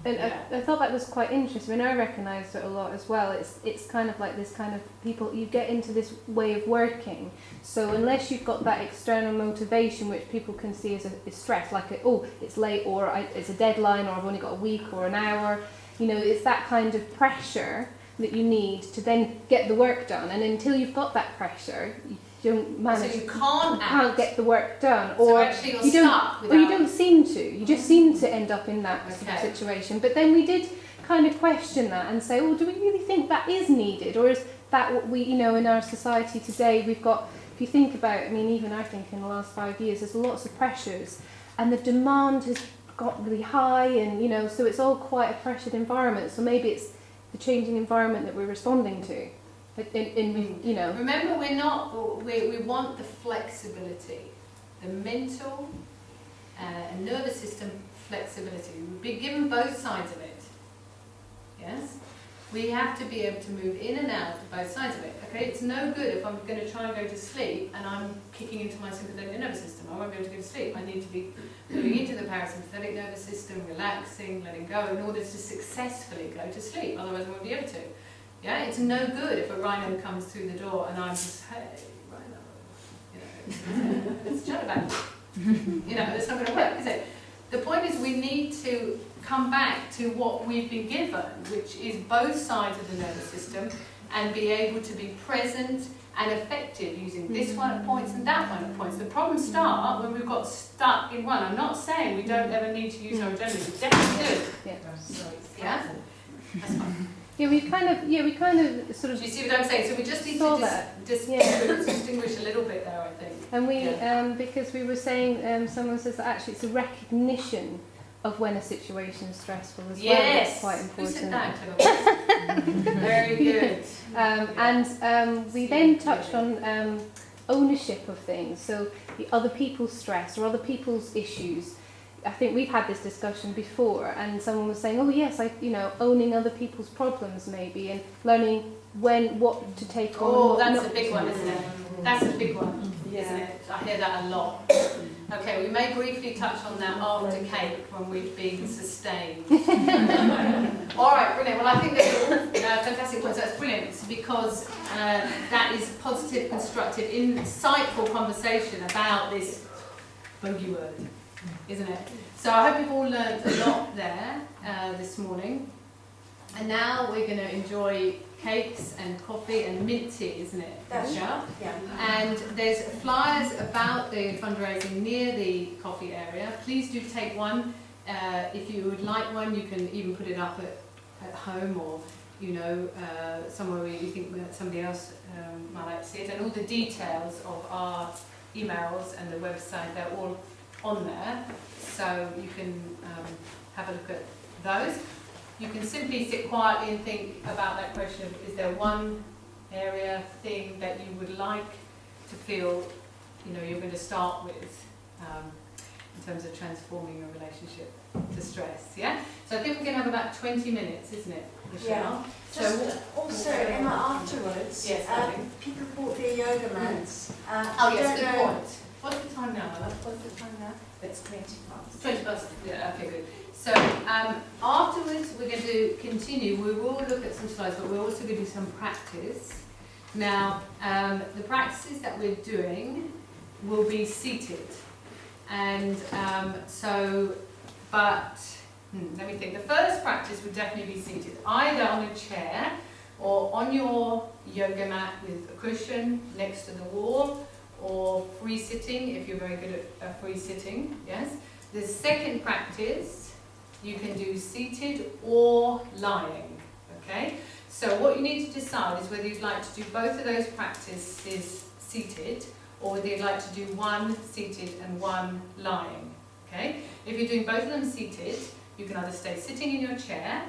And I thought that was quite interesting. I mean, I recognised it a lot as well. It's kind of like this kind of people, you get into this way of working. So unless you've got that external motivation, which people can see as stress, like, it's late, or it's a deadline, or I've only got a week or an hour. You know, it's that kind of pressure that you need to then get the work done. And until you've got that pressure, you don't manage. So you can't get the work done, so or actually you're you don't, stuck or you don't seem to. You just seem to end up in that sort of situation. But then we did kind of question that and say, well, do we really think that is needed, or is that what we, you know, in our society today we've got? If you think about, I mean, even I think in the last 5 years, there's lots of pressures, and the demand has got really high, and you know, so it's all quite a pressured environment. So maybe it's the changing environment that we're responding to. You know. Remember, we want the flexibility, the mental and nervous system flexibility. We've been given both sides of it. Yes? We have to be able to move in and out of both sides of it. Okay, it's no good if I'm going to try and go to sleep and I'm kicking into my sympathetic nervous system. I won't be able to go to sleep. I need to be moving into the parasympathetic nervous system, relaxing, letting go, in order to successfully go to sleep. Otherwise, I won't be able to. Yeah, it's no good if a rhino comes through the door and I'm just, hey, rhino, you know, let's chat about it. You know, it's not going to work, is it? The point is, we need to come back to what we've been given, which is both sides of the nervous system, and be able to be present and effective using this one at points and that one at points. The problems start when we've got stuck in one. I'm not saying we don't ever need to use our adrenaline. We definitely do. Yeah? That's fine. Yeah, we kind of sort of. Do you see what I'm saying? So we just need to distinguish a little bit there, I think. And we, because we were saying, someone says that actually it's a recognition of when a situation is stressful as well. That's quite important. Who said that? Very good. And we then touched on ownership of things. So the other people's stress or other people's issues. I think we've had this discussion before, and someone was saying, "Oh yes, owning other people's problems maybe, and learning what to take on." Oh, that's a big one, isn't it? That's a big one, isn't it? I hear that a lot. Okay, we may briefly touch on that after cake when we've been sustained. All right, brilliant. Well, I think those are all fantastic points. That's brilliant because that is positive, constructive, insightful conversation about this bogey word, isn't it? So I hope you've all learned a lot there this morning. And now we're going to enjoy cakes and coffee and mint tea, isn't it? That's Michelle? Yeah. And there's flyers about the fundraising near the coffee area. Please do take one. If you would like one, you can even put it up at home, or somewhere where you think that somebody else might like to see it. And all the details of our emails and the website, they're all on there, so you can have a look at those. You can simply sit quietly and think about that question of, is there one area, thing that you would like to feel, you're going to start with in terms of transforming your relationship to stress, yeah? So I think we're going to have about 20 minutes, isn't it, Michelle? Yeah. Just also, Emma, afterwards, yes, people bought their yoga mats. oh yes, good point. What's the time now, Ella? What's the time now? It's 20 past. 20 past, yeah, okay, good. So afterwards we're going to continue. We will look at some slides, but we're also going to do some practice. Now, the practices that we're doing will be seated. And let me think. The first practice would definitely be seated, either on a chair or on your yoga mat with a cushion next to the wall, or free sitting if you're very good at free sitting, yes. The second practice, you can do seated or lying, okay? So what you need to decide is whether you'd like to do both of those practices seated, or whether you'd like to do one seated and one lying, okay? If you're doing both of them seated, you can either stay sitting in your chair,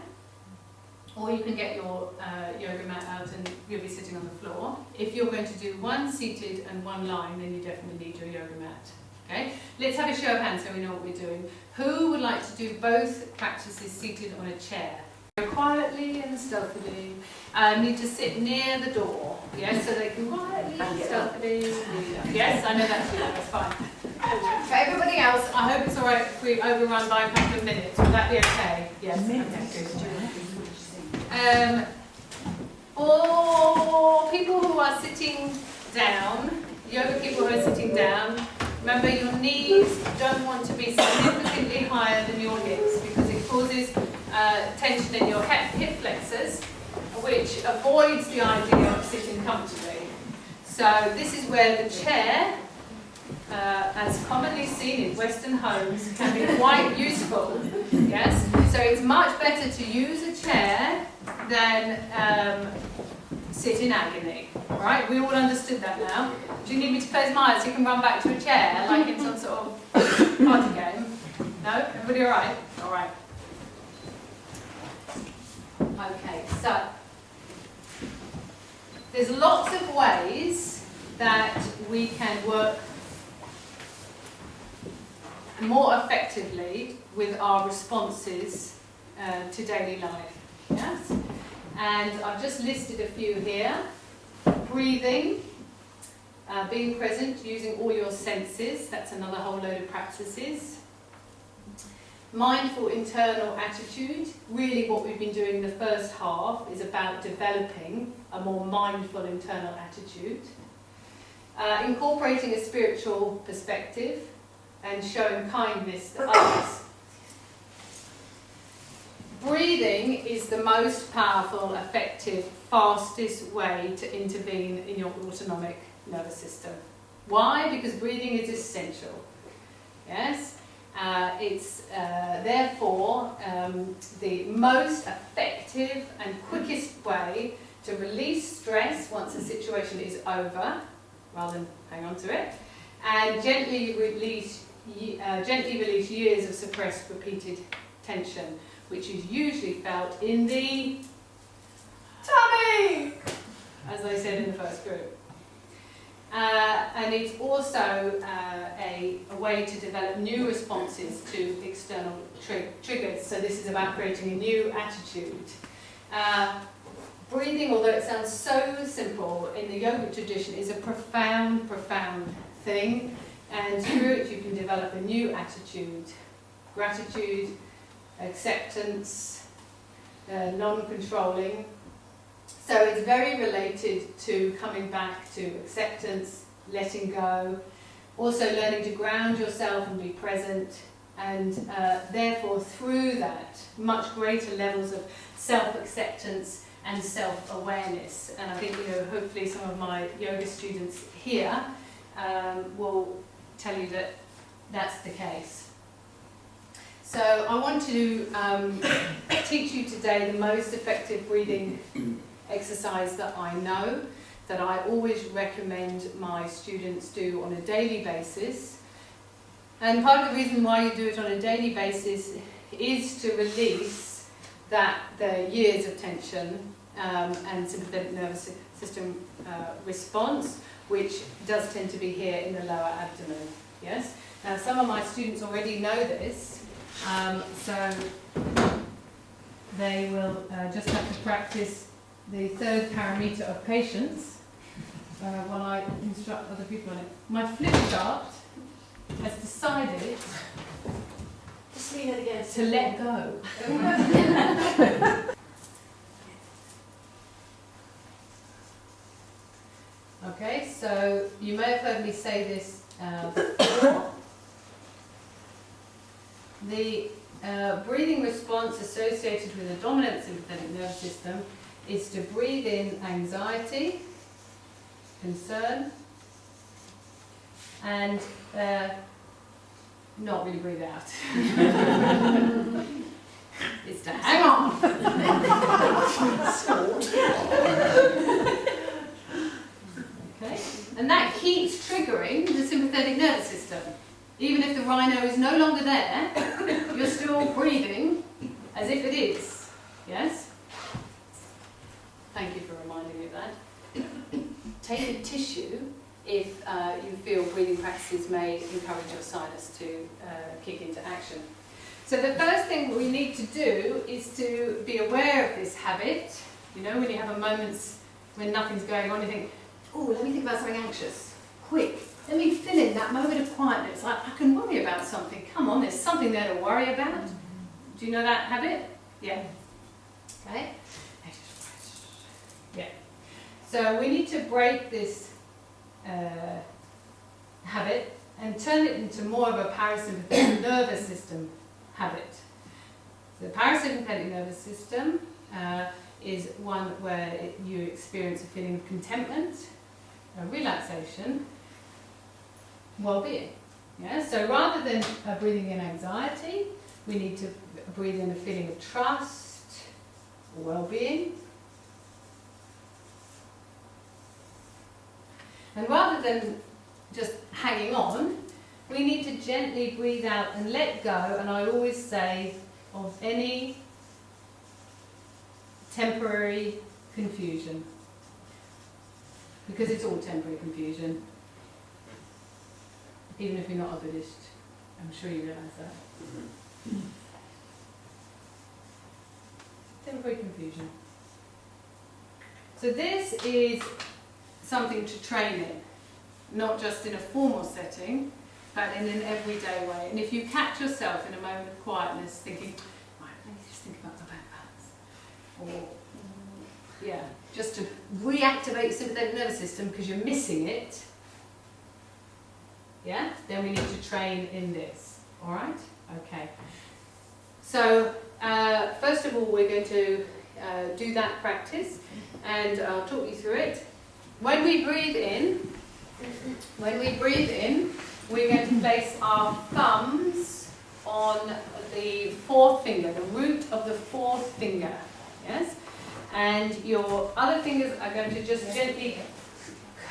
or you can get your yoga mat out and you'll be sitting on the floor. If you're going to do one seated and one lying, then you definitely need your yoga mat. Okay? Let's have a show of hands so we know what we're doing. Who would like to do both practices seated on a chair? Quietly and stealthily. Need to sit near the door. Yes, so they can quietly and stealthily. Yes, I know that's you. That's fine. For everybody else, I hope it's all right if we overrun by a couple of minutes. Will that be okay? Yes. Okay, good. For people who are sitting down, yoga people who are sitting down, remember your knees don't want to be significantly higher than your hips because it causes tension in your hip flexors, which avoids the idea of sitting comfortably. So this is where the chair, as commonly seen in Western homes, can be quite useful. Yes, so it's much better to use a chair than sit in agony. Right? We all understood that now. Do you need me to close my eyes so you can run back to a chair, like in some sort of party game? No? Everybody all right? All right. Okay, so there's lots of ways that we can work more effectively with our responses to daily life. Yes? And I've just listed a few here. Breathing, being present, using all your senses, that's another whole load of practices. Mindful internal attitude, really what we've been doing in the first half is about developing a more mindful internal attitude. Incorporating a spiritual perspective and showing kindness to others. Breathing is the most powerful, effective, fastest way to intervene in your autonomic nervous system. Why? Because breathing is essential. Yes? It's therefore the most effective and quickest way to release stress once a situation is over, rather than hang on to it, and gently release years of suppressed, repeated tension, which is usually felt in the tummy, as I said in the first group. And it's also a way to develop new responses to external triggers. So this is about creating a new attitude. Breathing, although it sounds so simple, in the yoga tradition is a profound, profound thing. And through it you can develop a new attitude, gratitude, acceptance, non-controlling. So it's very related to coming back to acceptance, letting go, also learning to ground yourself and be present, and therefore through that much greater levels of self-acceptance and self-awareness. And I think, hopefully some of my yoga students here will tell you that that's the case. So I want to teach you today the most effective breathing exercise that I know, that I always recommend my students do on a daily basis. And part of the reason why you do it on a daily basis is to release the years of tension and sympathetic nervous system response, which does tend to be here in the lower abdomen. Yes. Now some of my students already know this, so they will just have to practice the third parameter of patience while I instruct other people on it. My flip chart has decided Just lean it against. to let go. Okay, so you may have heard me say this before. The breathing response associated with the dominant sympathetic nervous system is to breathe in anxiety, concern, and not really breathe out. It's to hang on. Okay, and that keeps triggering the sympathetic nervous system. Even if the rhino is no longer there, you're still breathing as if it is. Yes? Thank you for reminding me of that. Take a tissue if you feel breathing practices may encourage your sinus to kick into action. So the first thing we need to do is to be aware of this habit. You know, when you have a moment when nothing's going on, you think, oh, let me think about something anxious. Quick, let me fill in that moment of quietness. I can worry about something. Come on, there's something there to worry about. Do you know that habit? Yeah. Okay. Yeah. So we need to break this habit and turn it into more of a parasympathetic nervous system habit. The parasympathetic nervous system is one where you experience a feeling of contentment, relaxation, well-being. Yeah? So rather than breathing in anxiety, we need to breathe in a feeling of trust, well-being. And rather than just hanging on, we need to gently breathe out and let go, and I always say, of any temporary confusion. Because it's all temporary confusion. Even if you're not a Buddhist, I'm sure you realise that. Temporary confusion. So this is something to train in, not just in a formal setting, but in an everyday way. And if you catch yourself in a moment of quietness thinking, right, let me just think about the back balance. Or, yeah, just to reactivate your sympathetic nervous system because you're missing it, yeah, then we need to train in this, all right? Okay. So, first of all, we're going to do that practice, and I'll talk you through it. When we breathe in, we're going to place our thumbs on the fourth finger, the root of the fourth finger, yes? And your other fingers are going to just gently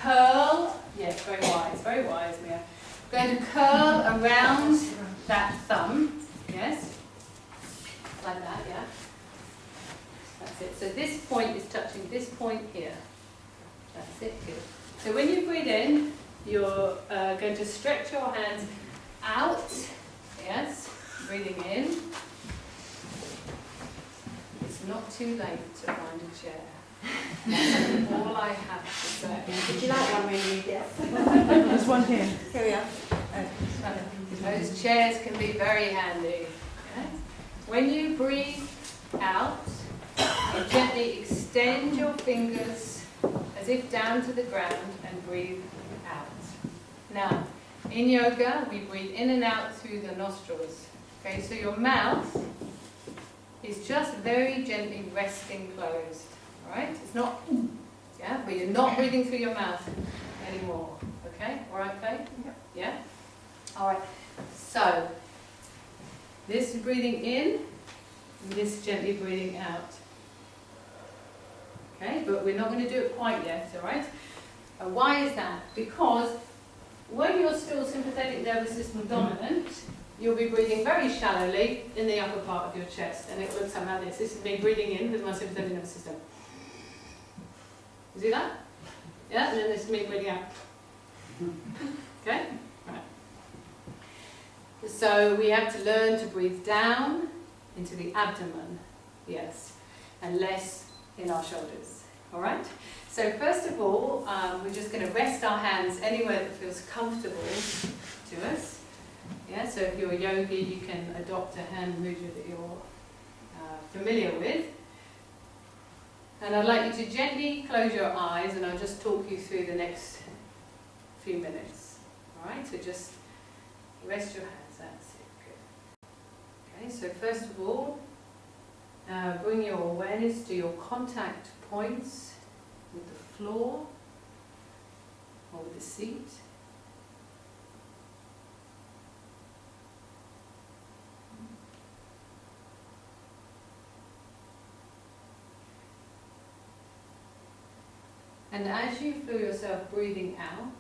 curl, yes, very wise, Mia. Going to curl around that thumb, yes? Like that, yeah? That's it. So this point is touching this point here. That's it, good. So when you breathe in, you're going to stretch your hands out, yes, breathing in. It's not too late to find a chair. That's all I have to say. Would you like one, Mary? Yes. There's one here. Here we are. Those chairs can be very handy. Okay? When you breathe out, you gently extend your fingers as if down to the ground and breathe out. Now, in yoga, we breathe in and out through the nostrils. Okay, so your mouth is just very gently resting closed. Alright? It's not, yeah, but you're not breathing through your mouth anymore. Okay? Alright, Faye? Yeah? Alright. So, this is breathing in, and this gently breathing out. Okay, but we're not going to do it quite yet, alright? Why is that? Because when you're still sympathetic nervous system dominant, you'll be breathing very shallowly in the upper part of your chest, and it will look something like this. This is me breathing in with my sympathetic nervous system. You see that? Yeah, and then this is me breathing out. Okay? Right. So we have to learn to breathe down into the abdomen, yes, and less in our shoulders. All right? So first of all, we're just going to rest our hands anywhere that feels comfortable to us. Yeah, so if you're a yogi, you can adopt a hand mudra that you're familiar with. And I'd like you to gently close your eyes, and I'll just talk you through the next few minutes. All right, so just rest your hands, that's it, good. Okay, so first of all, bring your awareness to your contact points with the floor or with the seat. And as you feel yourself breathing out,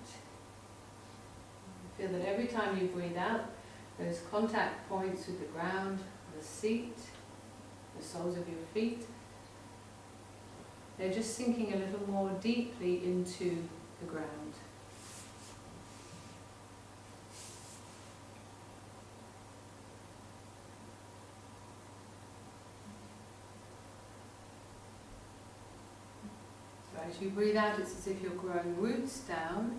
feel that every time you breathe out, those contact points with the ground, the seat, the soles of your feet, they're just sinking a little more deeply into the ground. So as you breathe out, it's as if you're growing roots down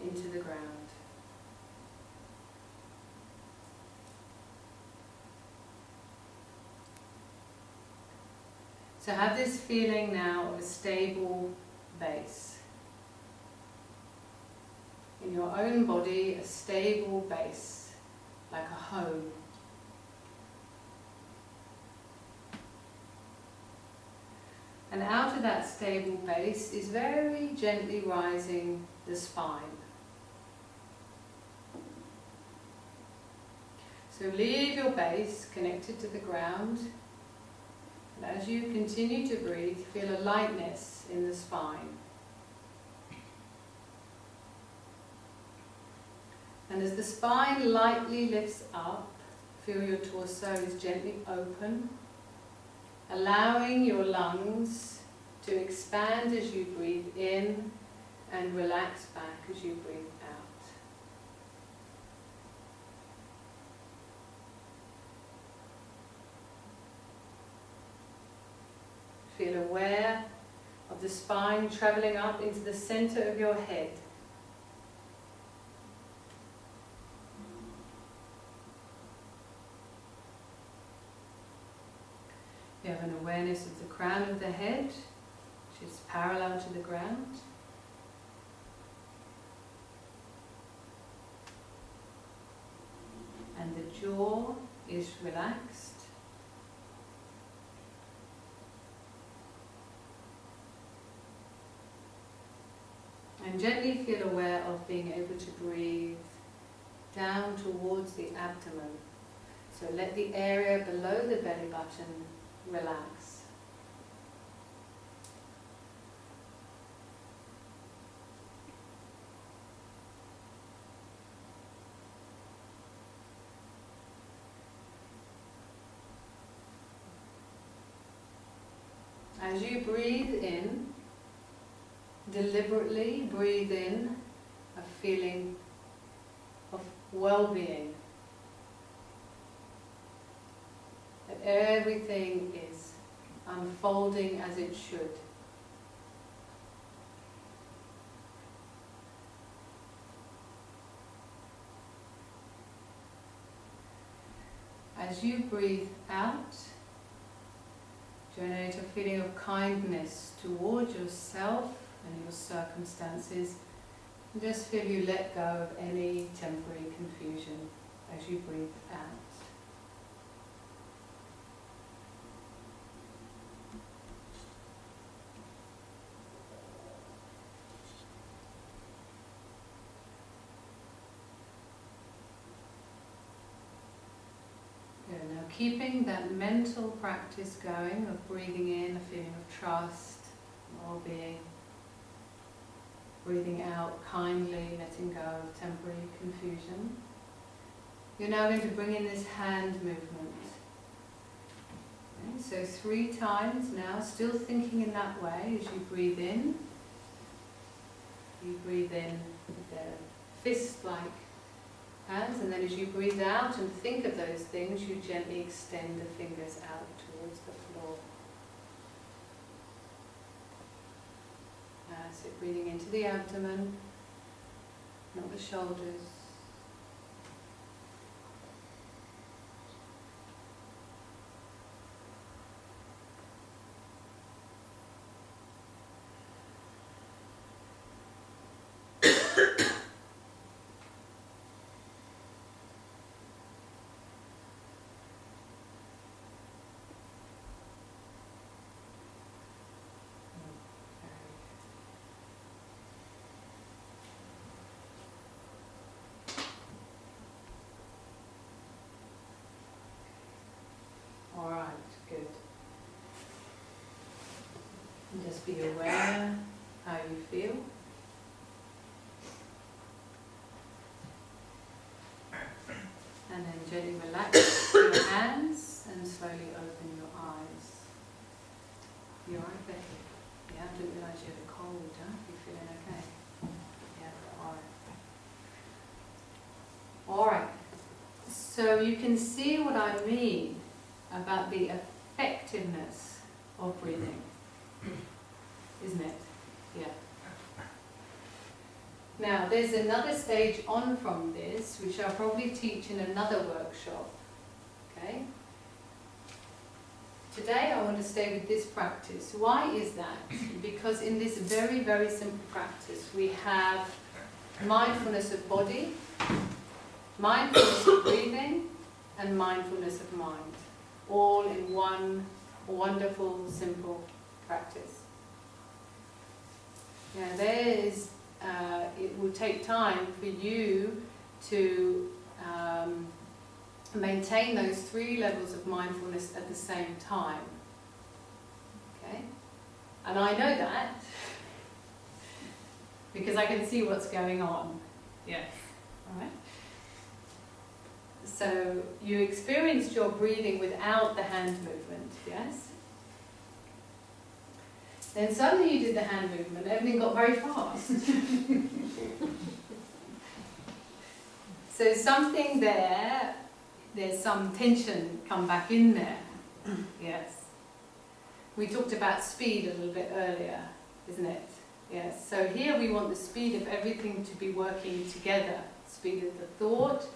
into the ground. So have this feeling now of a stable base. In your own body, a stable base, like a home. And out of that stable base is very gently rising the spine. So leave your base connected to the ground. And as you continue to breathe, feel a lightness in the spine. And as the spine lightly lifts up, feel your torso is gently open, allowing your lungs to expand as you breathe in and relax back as you breathe out. Feel aware of the spine travelling up into the centre of your head. You have an awareness of the crown of the head, which is parallel to the ground. And the jaw is relaxed. And gently feel aware of being able to breathe down towards the abdomen. So let the area below the belly button relax. As you breathe in, deliberately breathe in a feeling of well-being. That everything is unfolding as it should. As you breathe out, generate a feeling of kindness towards yourself and your circumstances. And just feel you let go of any temporary confusion as you breathe out. Good. Now keeping that mental practice going of breathing in a feeling of trust, well-being, breathing out kindly, letting go of temporary confusion. You're now going to bring in this hand movement. Okay, so 3 times now, still thinking in that way as you breathe in. You breathe in with the fist-like hands, and then as you breathe out and think of those things, you gently extend the fingers out towards the floor. So breathing into the abdomen, not the shoulders. And just be aware how you feel. And then gently relax your hands and slowly open your eyes. You alright, Becky? Yeah, I didn't realise you had a cold, huh? You feeling okay? Yeah, alright. Alright. So you can see what I mean about the effectiveness of breathing, isn't it? Yeah. Now, there's another stage on from this, which I'll probably teach in another workshop. Okay? Today I want to stay with this practice. Why is that? Because in this very, very simple practice, we have mindfulness of body, mindfulness of breathing, and mindfulness of mind, all in one wonderful, simple practice. Now it will take time for you to maintain those 3 levels of mindfulness at the same time. Okay? And I know that because I can see what's going on. Yes. Alright? So you experienced your breathing without the hand movement, yes? Then suddenly you did the hand movement, everything got very fast. So something there's some tension come back in there, yes. We talked about speed a little bit earlier, isn't it? Yes, so here we want the speed of everything to be working together. Speed of the thought,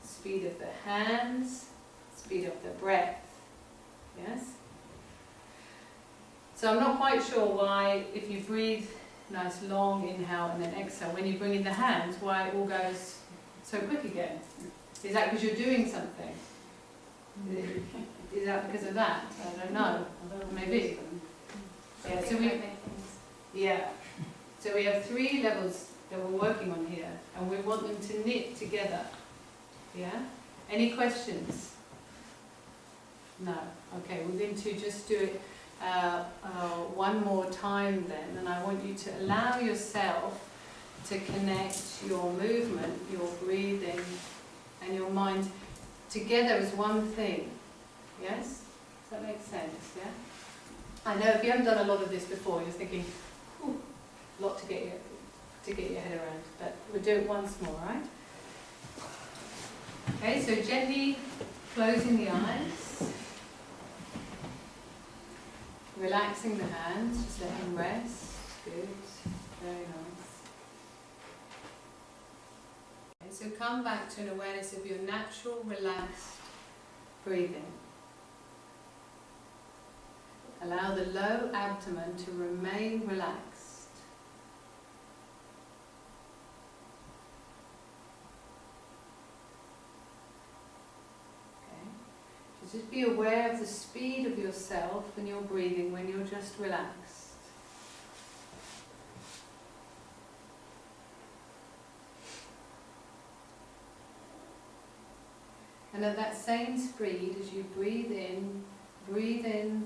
speed of the hands, speed of the breath, yes? So I'm not quite sure why, if you breathe, nice long inhale and then exhale, when you bring in the hands, why it all goes so quick again. Is that because you're doing something? Is that because of that? I don't know. Maybe. Yeah, so we have 3 levels that we're working on here, and we want them to knit together. Yeah? Any questions? No. Okay, we're going to just do it one more time then, and I want you to allow yourself to connect your movement, your breathing, and your mind together as one thing. Yes? Does that make sense? Yeah? I know if you haven't done a lot of this before, you're thinking, ooh, a lot to get your head around, but we'll do it once more, right? Okay, so gently closing the eyes, relaxing the hands, just let them rest. Good, very nice. Okay, so come back to an awareness of your natural, relaxed breathing. Allow the low abdomen to remain relaxed. Okay. So just be aware of the speed of yourself and your breathing when you're just relaxed. And at that same speed, as you breathe in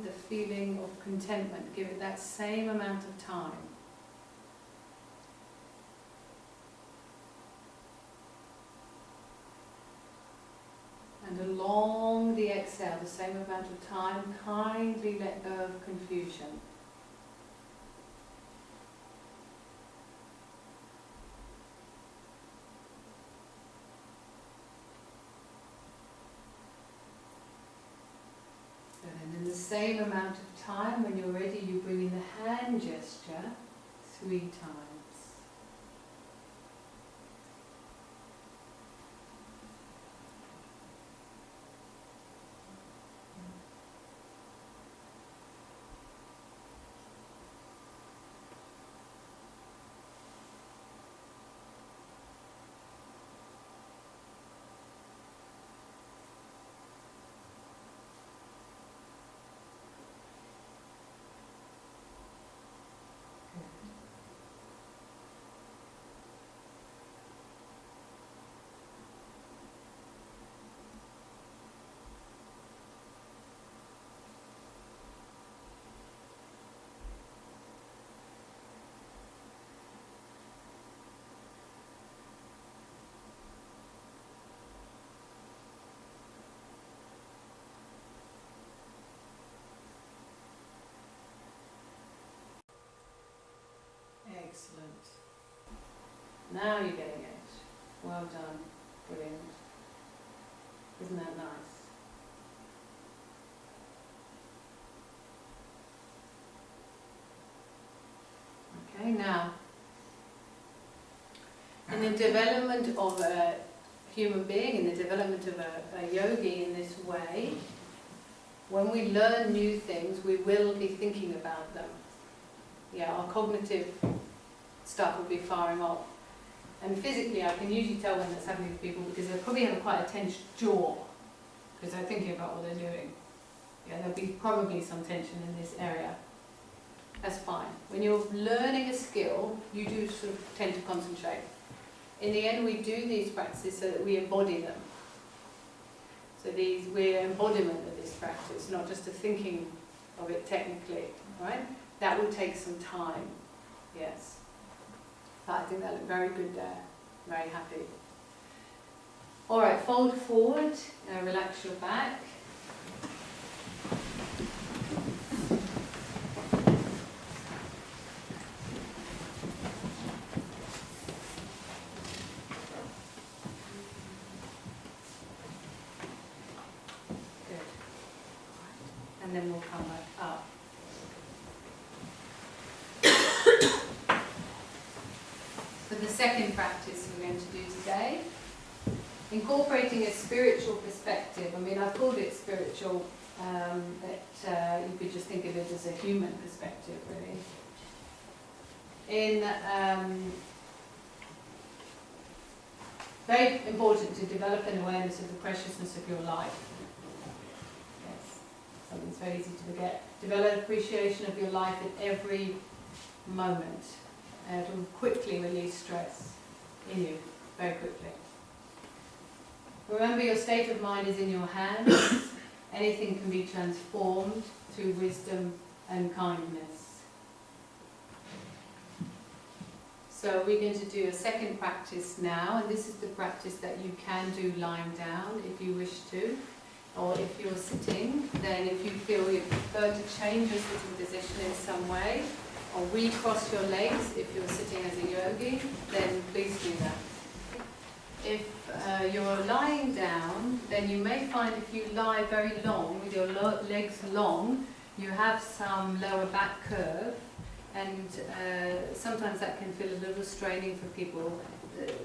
the feeling of contentment. Give it that same amount of time. And along the exhale, the same amount of time, kindly let go of confusion. And in the same amount of time, when you're ready, you bring in the hand gesture 3 times. Excellent. Now you're getting it. Well done. Brilliant. Isn't that nice? Okay, now, in the development of a human being, in the development of a yogi in this way, when we learn new things, we will be thinking about them. Yeah, our cognitive stuff will be firing off. And physically, I can usually tell when that's happening to people because they probably have quite a tensed jaw because they're thinking about what they're doing. Yeah, there'll be probably some tension in this area. That's fine. When you're learning a skill, you do sort of tend to concentrate. In the end, we do these practices so that we embody them. So we're embodiment of this practice, not just a thinking of it technically, right? That will take some time, yes. But I think that looked very good there. Very happy. All right, fold forward, relax your back. And then we'll come back up. For the second practice we're going to do today, incorporating a spiritual perspective. I mean, I've called it spiritual, but you could just think of it as a human perspective, really. Very important to develop an awareness of the preciousness of your life. Something's very easy to forget. Develop appreciation of your life at every moment. It will quickly release stress in you, very quickly. Remember, your state of mind is in your hands. Anything can be transformed through wisdom and kindness. So we're going to do a second practice now, and this is the practice that you can do lying down if you wish to. Or if you're sitting, then if you feel you prefer to change your sitting position in some way, or recross your legs if you're sitting as a yogi, then please do that. If you're lying down, then you may find if you lie very long, with your legs long, you have some lower back curve, and sometimes that can feel a little straining for people.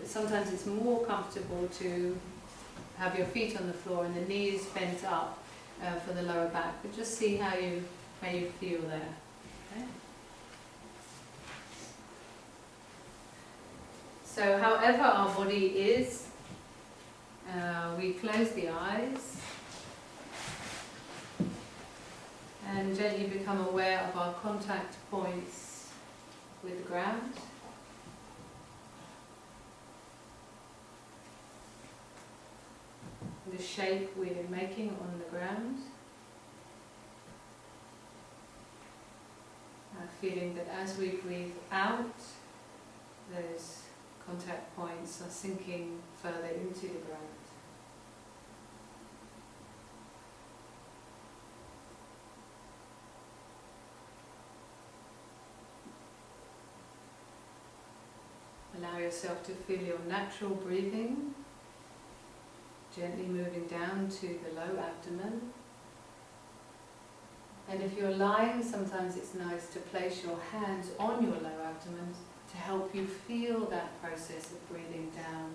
Sometimes it's more comfortable to have your feet on the floor and the knees bent up for the lower back, but just see how you feel there. Okay? So however our body is, we close the eyes and gently become aware of our contact points with the ground. The shape we're making on the ground. Feeling that as we breathe out, those contact points are sinking further into the ground. Allow yourself to feel your natural breathing. Gently moving down to the low abdomen. And if you're lying, sometimes it's nice to place your hands on your low abdomen to help you feel that process of breathing down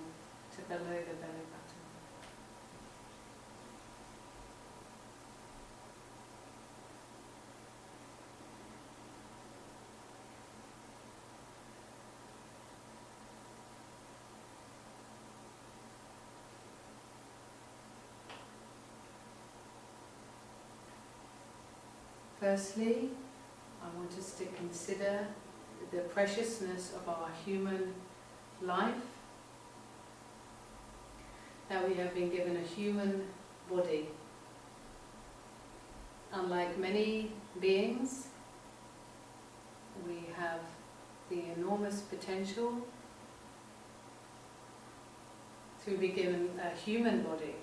to below the belly button. Firstly, I want us to consider the preciousness of our human life, that we have been given a human body. Unlike many beings, we have the enormous potential to be given a human body.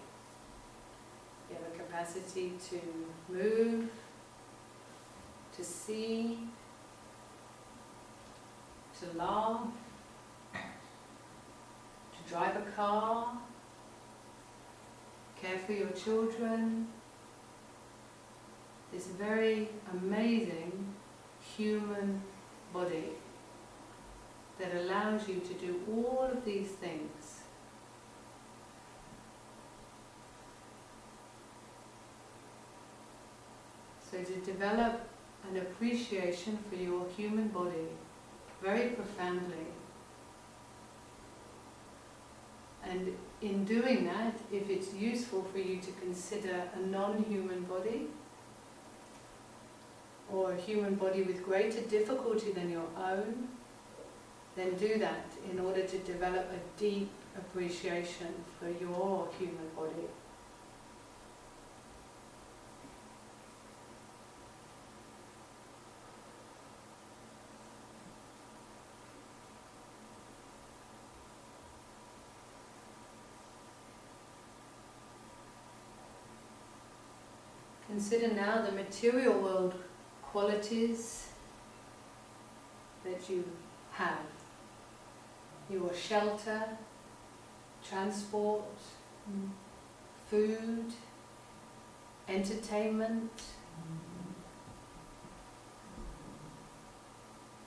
We have a capacity to move, to see, to laugh, to drive a car, care for your children. This very amazing human body that allows you to do all of these things. So to develop an appreciation for your human body very profoundly. And in doing that, if it's useful for you to consider a non-human body, or a human body with greater difficulty than your own, then do that in order to develop a deep appreciation for your human body. Consider now the material world qualities that you have. Your shelter, transport, food, entertainment,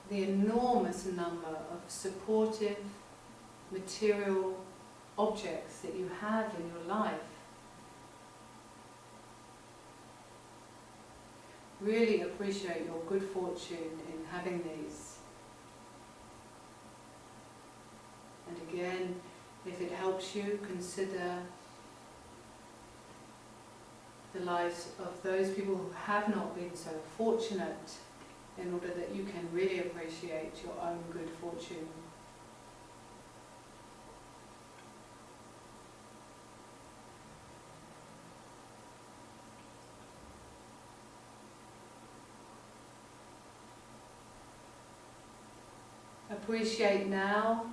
the enormous number of supportive material objects that you have in your life. Really appreciate your good fortune in having these. And again, if it helps you, consider the lives of those people who have not been so fortunate, in order that you can really appreciate your own good fortune. Appreciate now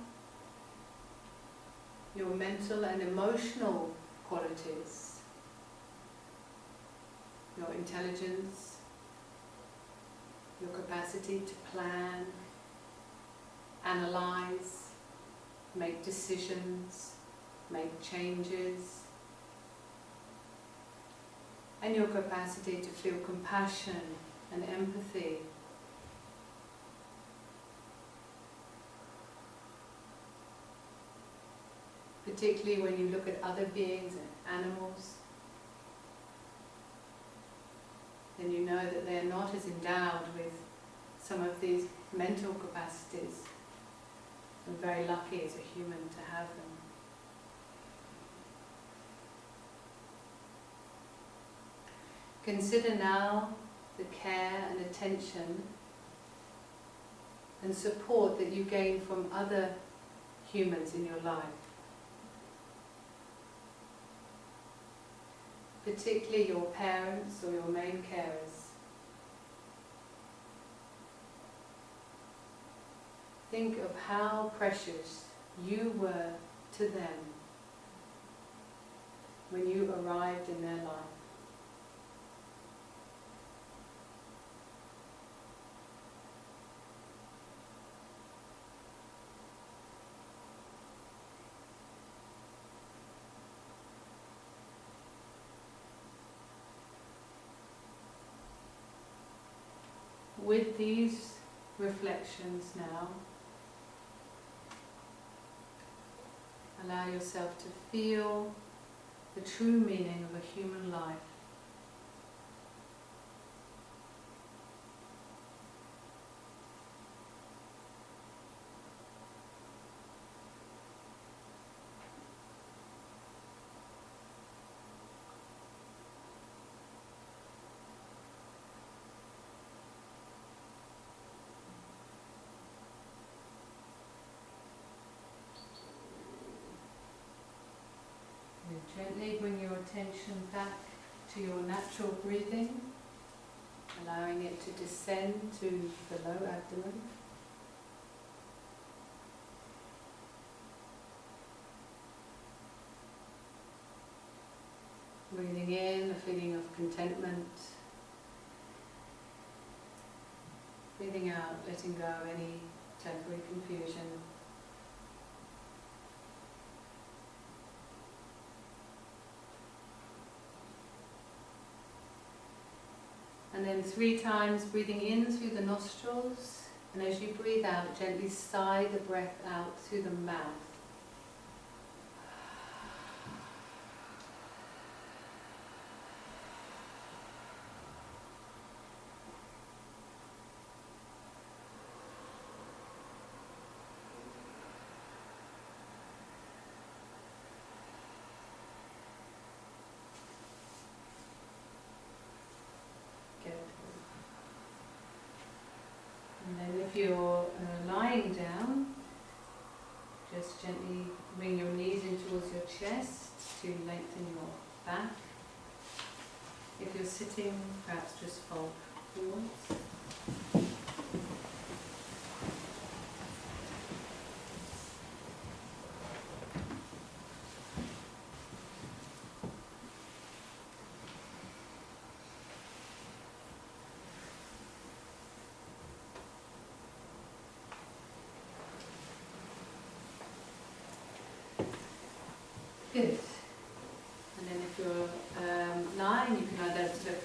your mental and emotional qualities, your intelligence, your capacity to plan, analyze, make decisions, make changes, and your capacity to feel compassion and empathy. Particularly when you look at other beings and animals, then you know that they are not as endowed with some of these mental capacities. I'm very lucky as a human to have them. Consider now the care and attention and support that you gain from other humans in your life. Particularly your parents or your main carers. Think of how precious you were to them when you arrived in their life. With these reflections now, allow yourself to feel the true meaning of a human life. Gently bring your attention back to your natural breathing, allowing it to descend to the low abdomen. Breathing in a feeling of contentment. Breathing out, letting go of any temporary confusion. And then 3 times breathing in through the nostrils, and as you breathe out, gently sigh the breath out through the mouth. Good. And then if you're lying down, just gently bring your knees in towards your chest to lengthen your back. If you're sitting, perhaps just fold forwards. Good. And then if you're lying, you can either sort of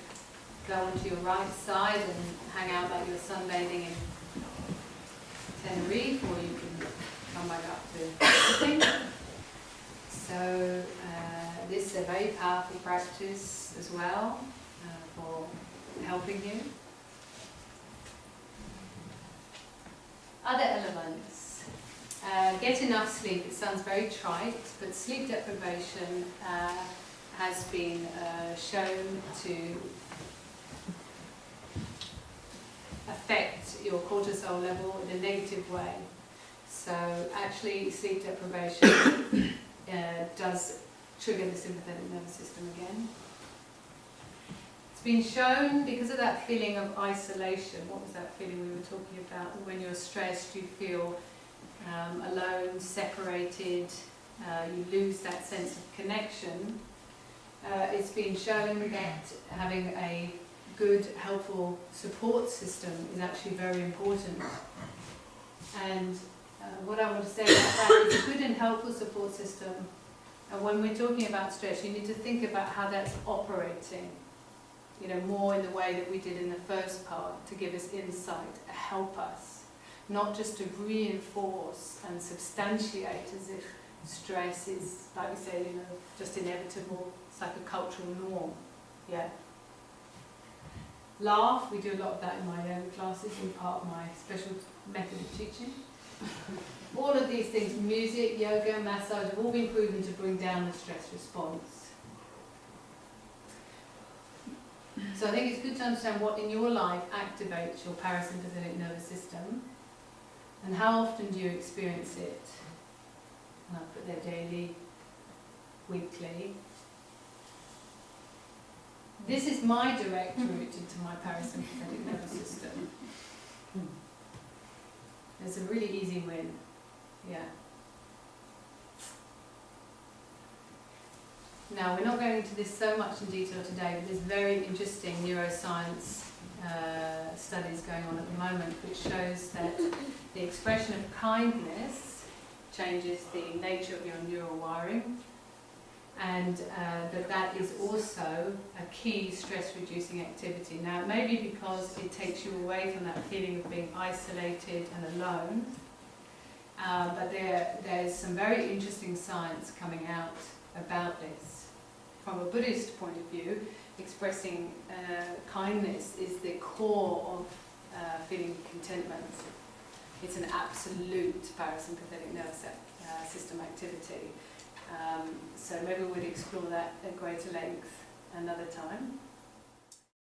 go onto your right side and hang out like you're sunbathing in Tenerife, or you can come back up to sitting. So this is a very powerful practice as well for helping you. Other elements. Get enough sleep. It sounds very trite, but sleep deprivation has been shown to affect your cortisol level in a negative way. So actually sleep deprivation does trigger the sympathetic nervous system again. It's been shown because of that feeling of isolation. What was that feeling we were talking about? When you're stressed, you feel alone, separated, you lose that sense of connection. It's been shown that having a good, helpful support system is actually very important. And what I want to say about that is a good and helpful support system. And when we're talking about stress, you need to think about how that's operating, you know, more in the way that we did in the first part, to give us insight, help us. Not just to reinforce and substantiate as if stress is, like we say, you know, just inevitable. It's like a cultural norm. Yeah. Laugh, we do a lot of that in my yoga classes, in part of my special method of teaching. All of these things, music, yoga, massage, have all been proven to bring down the stress response. So I think it's good to understand what in your life activates your parasympathetic nervous system. And how often do you experience it? And I'll put there daily, weekly. This is my direct route into my parasympathetic nervous system. It's a really easy win. Yeah. Now, we're not going into this so much in detail today, but there's very interesting neuroscience studies going on at the moment, which shows that the expression of kindness changes the nature of your neural wiring, and that is also a key stress-reducing activity. Now, it may be because it takes you away from that feeling of being isolated and alone, but there's some very interesting science coming out about this. From a Buddhist point of view, expressing kindness is the core of feeling contentment. It's an absolute parasympathetic nervous system activity. So maybe we'd explore that at greater length another time.